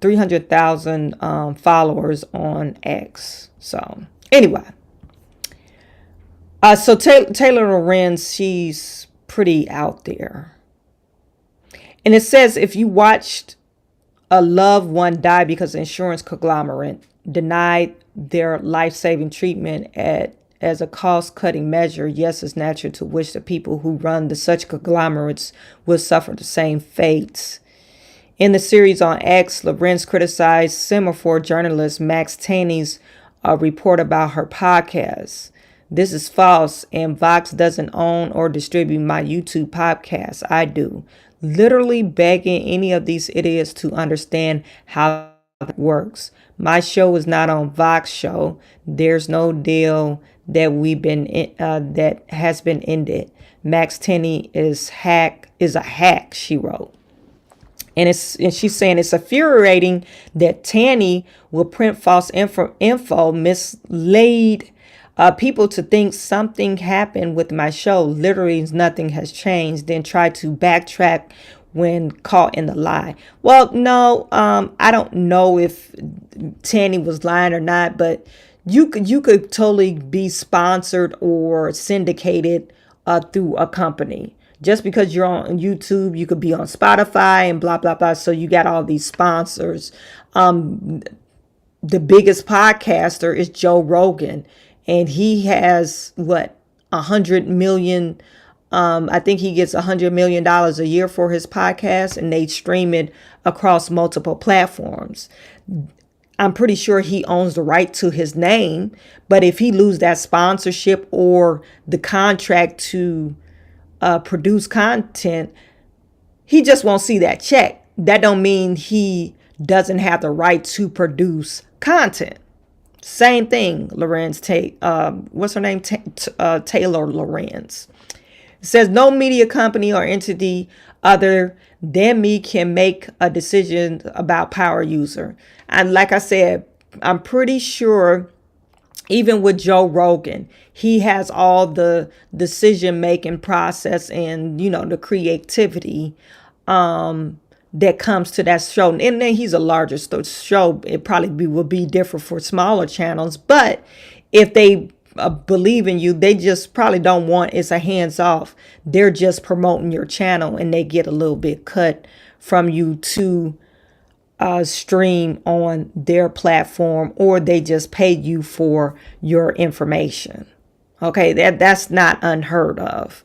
followers on X. So anyway, so Taylor Lorenz, she's pretty out there. And it says if you watched a loved one die because the insurance conglomerate denied their life-saving treatment as a cost-cutting measure, yes, it's natural to wish the people who run such conglomerates will suffer the same fates. In the series on X, Lorenz criticized Semaphore journalist Max Taney's report about her podcast. This is false, and Vox doesn't own or distribute my YouTube podcast. I do. Literally begging any of these idiots to understand how it works. My show is not on Vox show. There's no deal that that has been ended. Max Tenney is a hack, she wrote. And she's saying it's infuriating that Taney will print false info, mislead people to think something happened with my show. Literally, nothing has changed. Then try to backtrack when caught in the lie. Well, no, I don't know if Taney was lying or not, but you could totally be sponsored or syndicated through a company. Just because you're on YouTube, you could be on Spotify and blah, blah, blah. So you got all these sponsors. The biggest podcaster is Joe Rogan. And he has, 100 million. I think he gets $100 million a year for his podcast. And they stream it across multiple platforms. I'm pretty sure he owns the right to his name. But if he loses that sponsorship or the contract to produce content, he just won't see that check. That don't mean he doesn't have the right to produce content. Same thing, Lorenz. What's her name? Taylor Lorenz. It says no media company or entity other than me can make a decision about power user. And like I said, I'm pretty sure even with Joe Rogan, he has all the decision-making process and, the creativity that comes to that show. And then he's a larger show. It probably will be different for smaller channels. But if they believe in you, they just probably don't want it's a hands-off. They're just promoting your channel and they get a little bit cut from you to stream on their platform, or they just pay you for your information. Okay, that's not unheard of.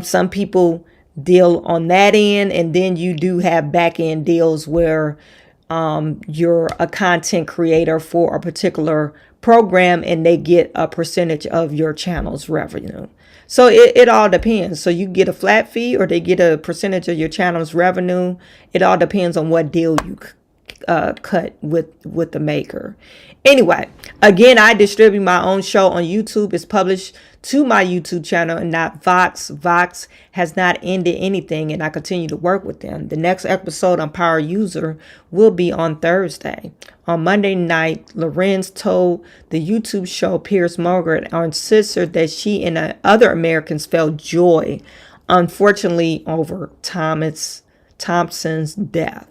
Some people deal on that end, and then you do have back end deals where you're a content creator for a particular program, and they get a percentage of your channel's revenue. So it all depends. So you get a flat fee or they get a percentage of your channel's revenue. It all depends on what deal you cut with the maker. Anyway, again, I distribute my own show on YouTube. It's published to my YouTube channel and not Vox. Vox has not ended anything, and I continue to work with them. The next episode on Power User will be on Thursday. On Monday night, Lorenz told the YouTube show Piers Morgan on Sister that she and other Americans felt joy, unfortunately, over Thompson's death.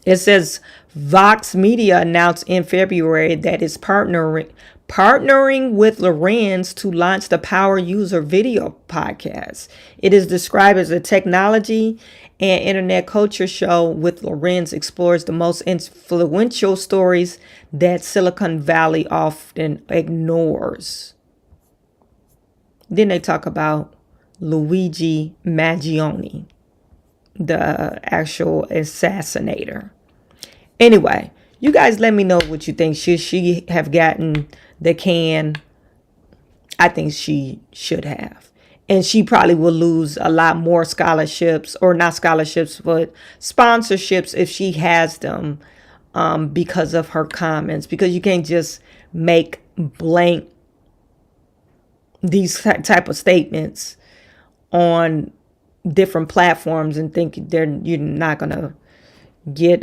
It says Vox Media announced in February that it's partnering with Lorenz to launch the Power User video podcast. It is described as a technology and internet culture show with Lorenz explores the most influential stories that Silicon Valley often ignores. Then they talk about Luigi Mangione, the actual assassinator. Anyway, you guys let me know what you think. Should she have gotten the can? I think she should have. And she probably will lose a lot more scholarships, or not scholarships, but sponsorships if she has them, because of her comments. Because you can't just make blank these type of statements on different platforms and think you're not going to get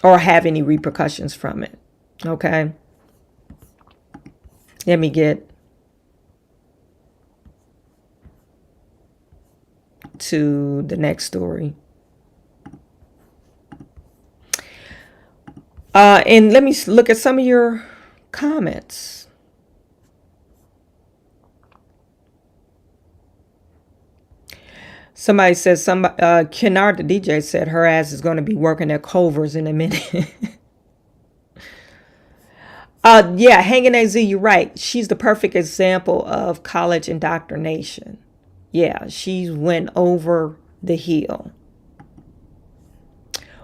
or have any repercussions from it. Okay. Let me get to the next story. And let me look at some of your comments. Somebody says, Kennard, the DJ, said her ass is going to be working at Culver's in a minute. Yeah, Hanging AZ, you're right. She's the perfect example of college indoctrination. Yeah, she went over the hill.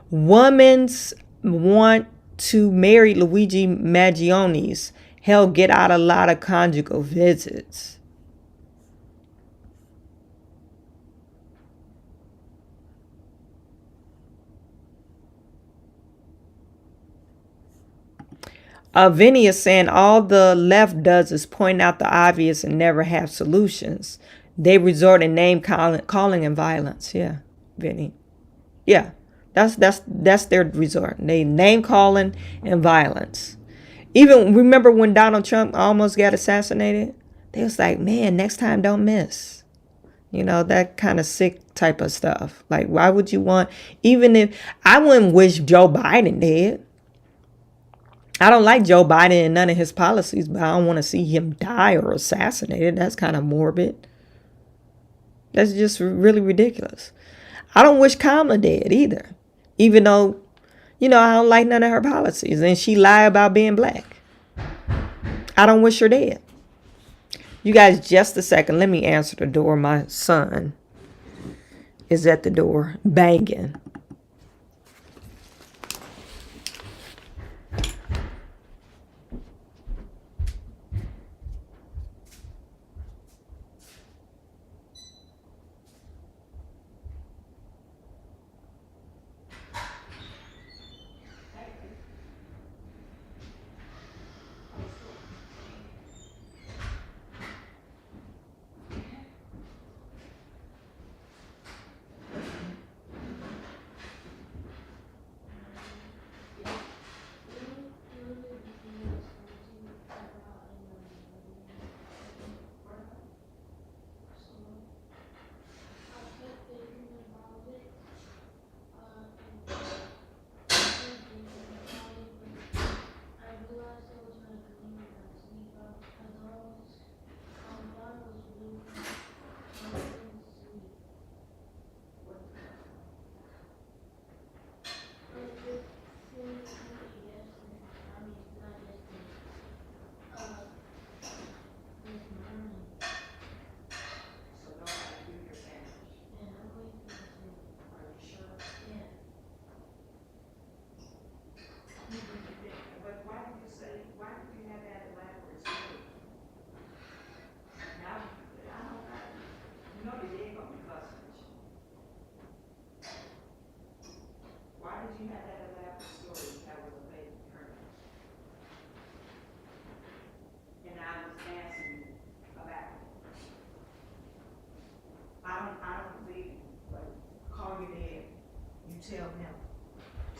Women's want to marry Luigi Mangione. Hell, get out a lot of conjugal visits. Vinny is saying all the left does is point out the obvious and never have solutions. They resort to name calling and violence. Yeah, Vinny. Yeah, that's their resort. They name calling and violence. Even remember when Donald Trump almost got assassinated? They was like, man, next time don't miss. You know, that kind of sick type of stuff. Like, why would you want, even if, I wouldn't wish Joe Biden dead. I don't like Joe Biden and none of his policies, but I don't want to see him die or assassinated. That's kind of morbid. That's just really ridiculous. I don't wish Kamala dead either, even though, you know, I don't like none of her policies and she lied about being black. I don't wish her dead. You guys, just a second. Let me answer the door. My son is at the door banging.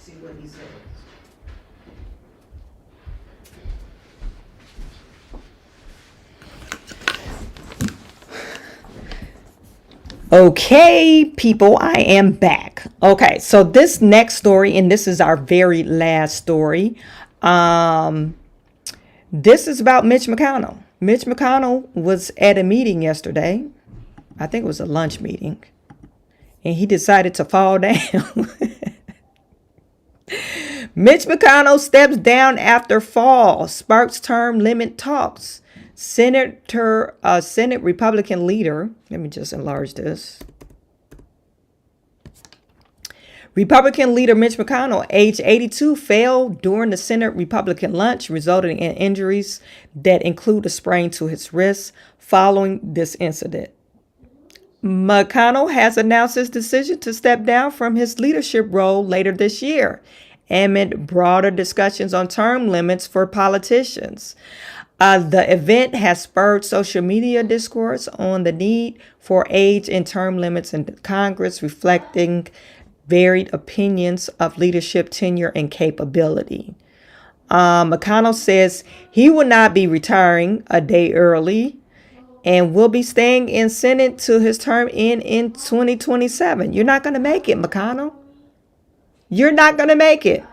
See what he says. Okay, people, I am back. Okay, so this next story, and this is our very last story. This is about Mitch McConnell. Mitch McConnell was at a meeting yesterday. I think it was a lunch meeting. And he decided to fall down. Mitch McConnell steps down after fall, sparks term limit talks. Senate Republican leader, let me just enlarge this. Republican leader Mitch McConnell, age 82, fell during the Senate Republican lunch, resulting in injuries that include a sprain to his wrist following this incident. McConnell has announced his decision to step down from his leadership role later this year, amid broader discussions on term limits for politicians. The event has spurred social media discourse on the need for age and term limits in Congress, reflecting varied opinions of leadership tenure and capability. McConnell says he will not be retiring a day early and will be staying in Senate till his term in 2027. You're not going to make it, McConnell. You're not going to make it.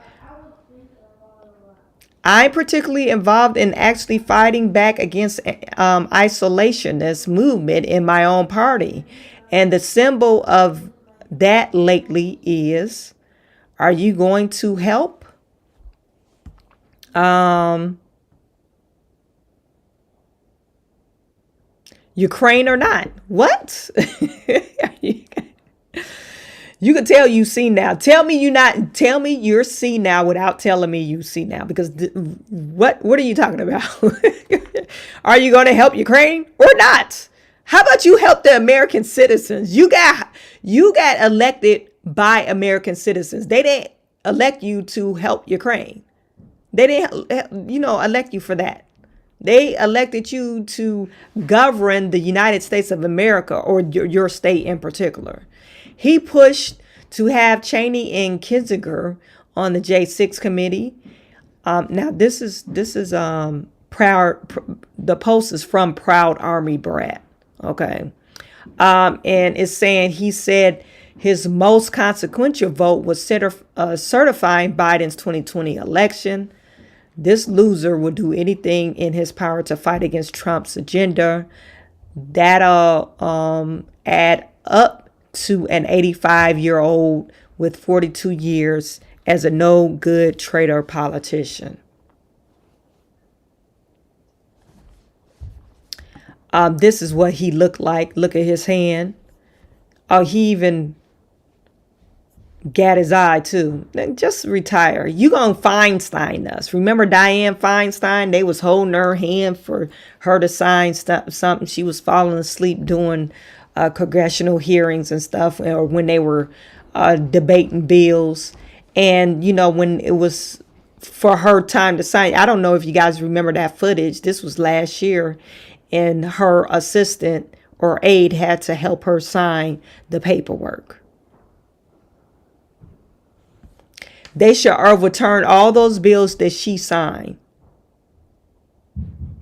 I'm particularly involved in actually fighting back against isolationist movement in my own party. And the symbol of that lately is, are you going to help? Ukraine or not? What? You can tell you see now. Tell me you're see now without telling me you see now. Because what are you talking about? Are you going to help Ukraine or not? How about you help the American citizens? You got elected by American citizens. They didn't elect you to help Ukraine. They didn't, elect you for that. They elected you to govern the United States of America, or your state in particular. He pushed to have Cheney and Kinzinger on the J6 committee. Now this is proud. The post is from Proud Army Brat. Okay, and it's saying he said his most consequential vote was certifying Biden's 2020 election. This loser will do anything in his power to fight against Trump's agenda. That'll add up to an 85-year-old with 42 years as a no-good traitor politician. This is what he looked like. Look at his hand. Oh, he even got his eye too. Just retire. You gonna Feinstein us. Remember Dianne Feinstein? They was holding her hand for her to sign something. She was falling asleep doing congressional hearings and stuff, or when they were debating bills. And, when it was for her time to sign, I don't know if you guys remember that footage. This was last year, and her assistant or aide had to help her sign the paperwork. They should overturn all those bills that she signed,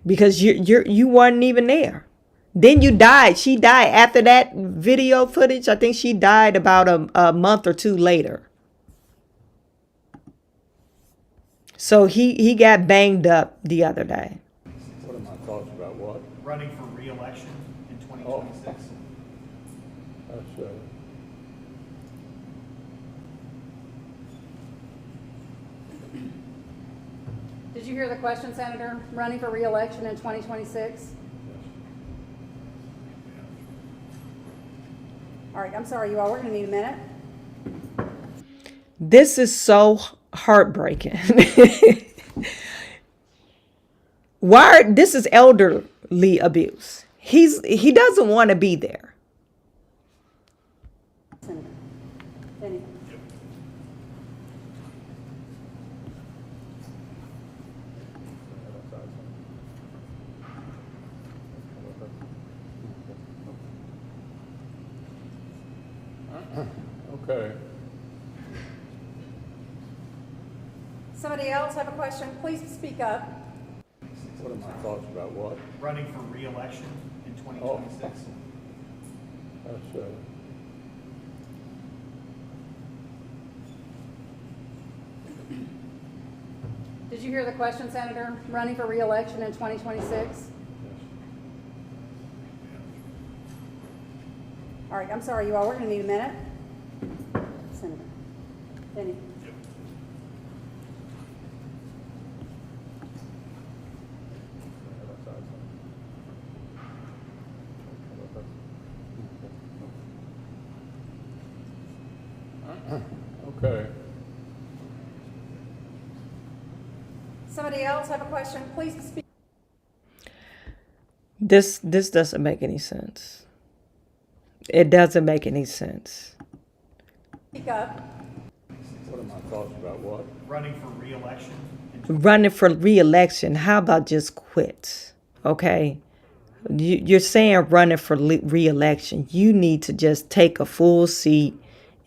because you weren't even there. Then you died. She died after that video footage. I think she died about a month or two later. So he got banged up the other day. What are my thoughts about what? Running for re-election in 2026. That's Did you hear the question, Senator? Running for re-election in 2026? All right, I'm sorry, you all. We're going to need a minute. This is so heartbreaking. This is elderly abuse. He doesn't want to be there. Senator. Anyway. okay. Somebody else have a question? Please speak up. What are my thoughts about what? Running for re-election in 2026. That's, Did you hear the question, Senator? Running for re-election in 2026? All right, I'm sorry, you all. We're going to need a minute. Senator. Benny. okay. Somebody else have a question? Please speak. This doesn't make any sense. It doesn't make any sense. Speak up. What are my thoughts about what? Running for re-election Running for re-election. How about just quit? Okay. You're saying running for re-election. You need to just take a full seat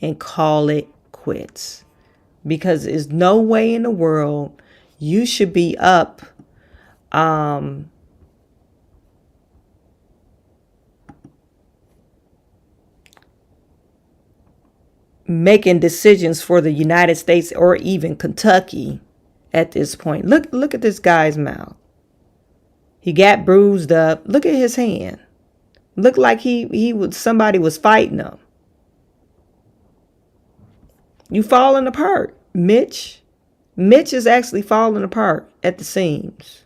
and call it quits. Because there's no way in the world you should be up making decisions for the United States or even Kentucky at this point. Look at this guy's mouth. He got bruised up. Look at his hand. Looked like somebody was fighting him. You falling apart, Mitch. Mitch is actually falling apart at the seams.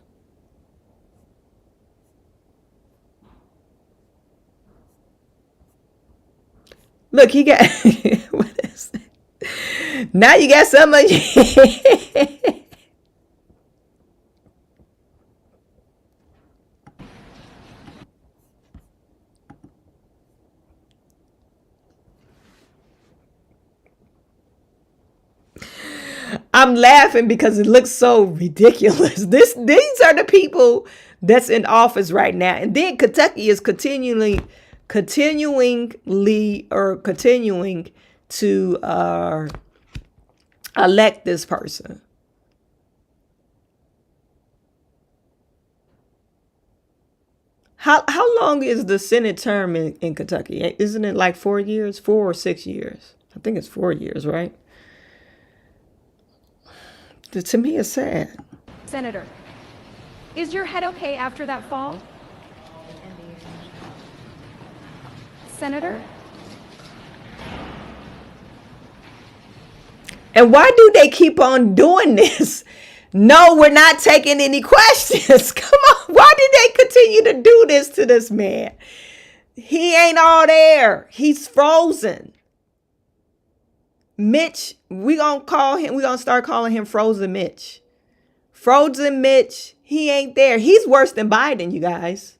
Look, he got what is it? Now you got some of I'm laughing because it looks so ridiculous. These are the people that's in office right now. And then Kentucky is continuing to elect this person. How long is the Senate term in Kentucky? Isn't it like 4 years? 4 or 6 years? I think it's 4 years, right? To me, it's sad. Senator, is your head okay after that fall? Senator? And why do they keep on doing this? No, we're not taking any questions. Come on. Why did they continue to do this to this man? He ain't all there. He's frozen. Mitch, we're going to start calling him Frozen Mitch. Frozen Mitch, he ain't there. He's worse than Biden, you guys.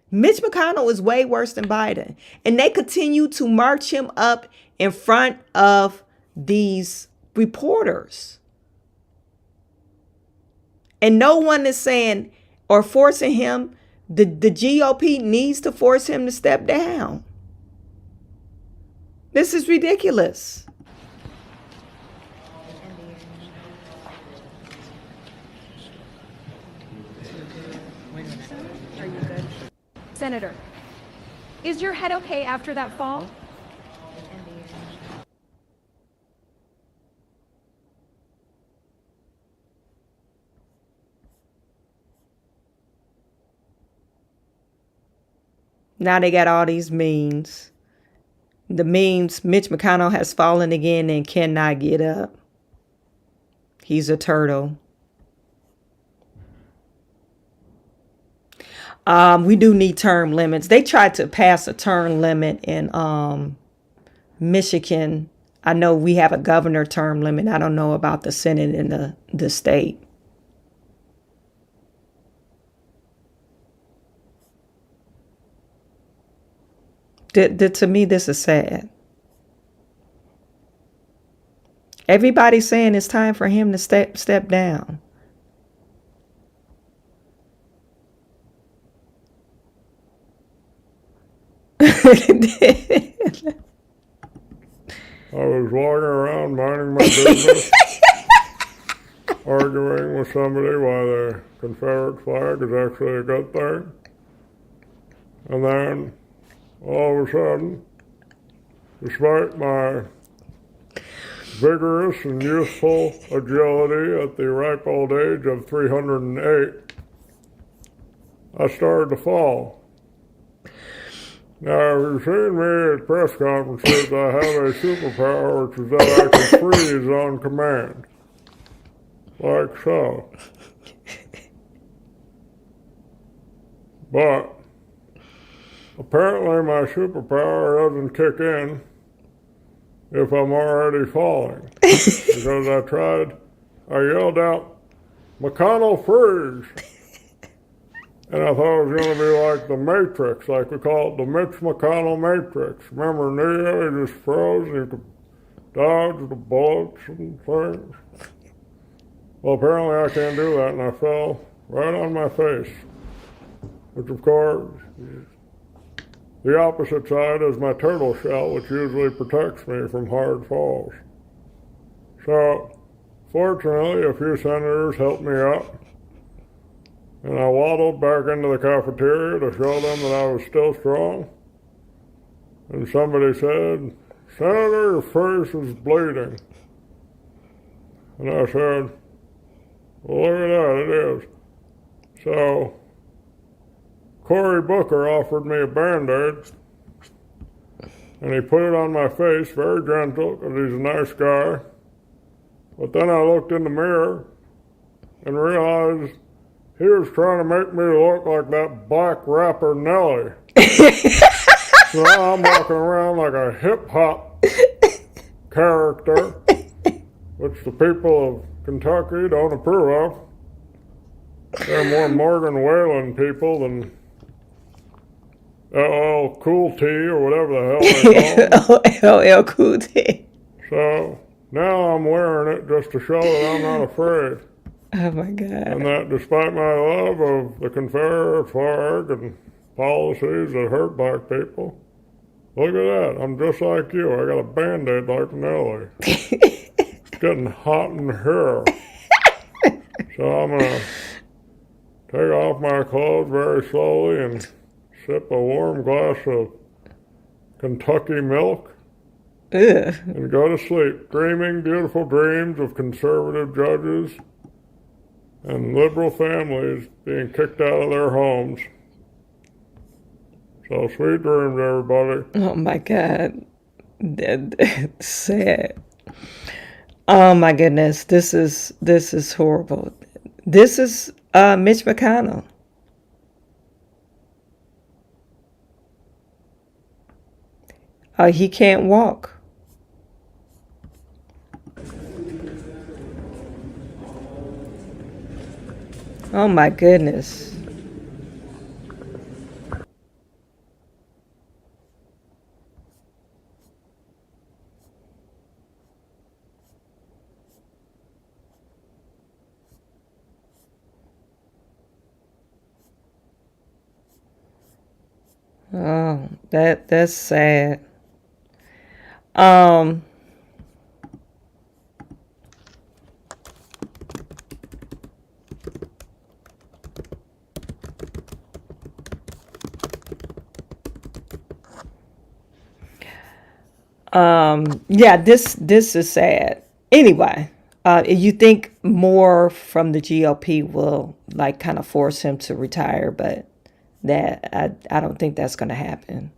Mitch McConnell is way worse than Biden. And they continue to march him up in front of these reporters. And no one is saying or forcing him. The GOP needs to force him to step down. This is ridiculous. Senator, is your head okay after that fall? Now they got all these memes. The memes, Mitch McConnell has fallen again and cannot get up. He's a turtle. We do need term limits. They tried to pass a term limit in Michigan. I know we have a governor term limit. I don't know about the Senate in the state. To me, this is sad. Everybody's saying it's time for him to step down. I was walking around minding my business arguing with somebody why the Confederate flag is actually a good thing. And then, all of a sudden, despite my vigorous and youthful agility at the ripe old age of 308, I started to fall. Now, if you've seen me at press conferences, I have a superpower, which is that I can freeze on command. Like so. But apparently my superpower doesn't kick in if I'm already falling. Because I yelled out, McConnell freeze! And I thought it was going to be like the Matrix, like we call it the Mitch McConnell Matrix. Remember Neo, he just froze and he could dodge the bullets and things. Well, apparently I can't do that, and I fell right on my face. Which, of course, the opposite side is my turtle shell, which usually protects me from hard falls. So, fortunately, a few senators helped me up, and I waddled back into the cafeteria to show them that I was still strong. And somebody said, Senator, your face is bleeding. And I said, well, look at that, it is. So, Cory Booker offered me a Band-Aid, and he put it on my face, very gentle, because he's a nice guy. But then I looked in the mirror and realized he was trying to make me look like that black rapper Nelly. So now I'm walking around like a hip-hop character, which the people of Kentucky don't approve of. They're more Morgan Wallen people than LL Cool T or whatever the hell they call them. LL Cool T. So now I'm wearing it just to show that I'm not afraid. Oh my God. And that despite my love of the Confederate flag and policies that hurt black people, look at that. I'm just like you. I got a Band-Aid like Nelly. It's getting hot in here. So I'm going to take off my clothes very slowly and sip a warm glass of Kentucky milk. Ugh. And go to sleep, dreaming beautiful dreams of conservative judges and liberal families being kicked out of their homes. So sweet dreams, everybody. Oh my God. That's sad. Oh my goodness. This is horrible. This is Mitch McConnell. He can't walk. Oh my goodness. Oh, that's sad. Yeah, this is sad. Anyway, you think more from the GOP will like kind of force him to retire, but that I don't think that's going to happen.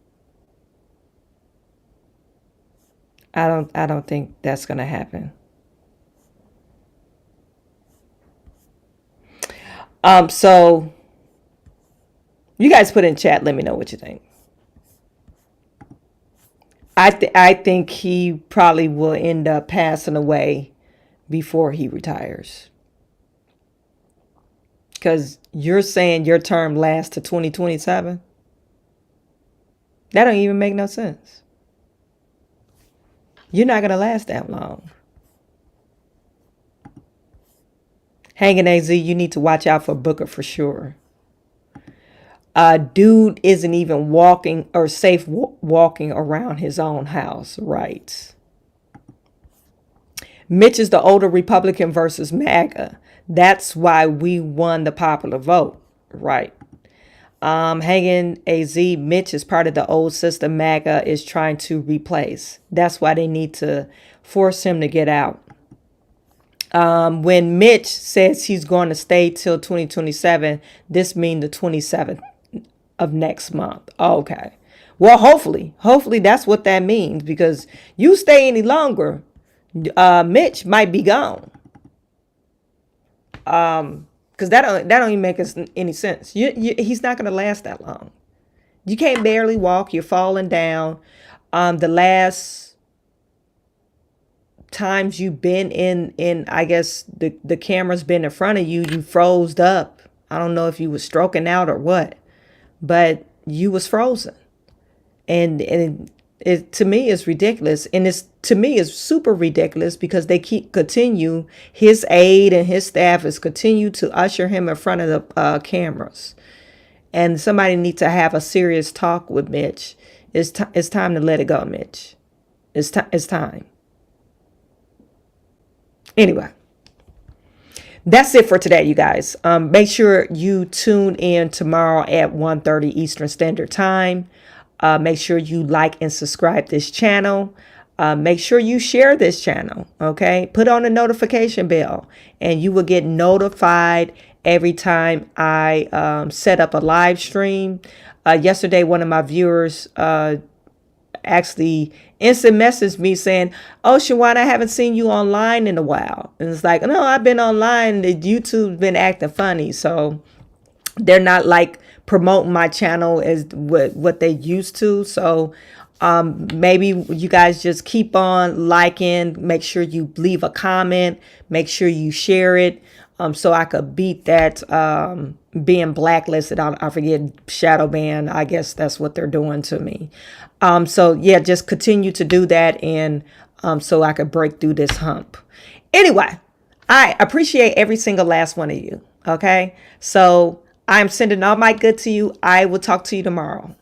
I don't think that's going to happen. So you guys put in chat, let me know what you think. I think he probably will end up passing away before he retires. Because you're saying your term lasts to 2027? That don't even make no sense. You're not going to last that long. Hanging AZ, you need to watch out for Booker for sure. Dude isn't even walking or safe walking around his own house, right? Mitch is the older Republican versus MAGA. That's why we won the popular vote, right? Hanging AZ, Mitch is part of the old system MAGA is trying to replace. That's why they need to force him to get out. When Mitch says he's going to stay till 2027, this means the 27th of next month. Okay. Well, hopefully that's what that means, because you stay any longer, Mitch might be gone. Because that don't even make any sense. He's not going to last that long. You can't barely walk. You're falling down. The last times you've been in I guess the camera's been in front of you, you froze up. I don't know if you was stroking out or what, but you was frozen. And it to me is ridiculous. And it's to me is super ridiculous because they continue, his aide and his staff is continue to usher him in front of the cameras. And somebody needs to have a serious talk with Mitch. It's time to let it go, Mitch. It's time. Anyway, that's it for today, you guys. Make sure you tune in tomorrow at 1:30 Eastern Standard Time. Make sure you like and subscribe this channel. Make sure you share this channel, okay? Put on a notification bell and you will get notified every time I set up a live stream. Yesterday, one of my viewers actually instant messaged me saying, "Oh, Chawanne, I haven't seen you online in a while." And it's like, no, I've been online. The YouTube's been acting funny. So they're not like promoting my channel as what they used to. So maybe you guys just keep on liking. Make sure you leave a comment. Make sure you share it so I could beat that being blacklisted. I forget, shadow ban. I guess that's what they're doing to me. So yeah, just continue to do that, and so I could break through this hump. Anyway, I appreciate every single last one of you. Okay, so I'm sending all my good to you. I will talk to you tomorrow.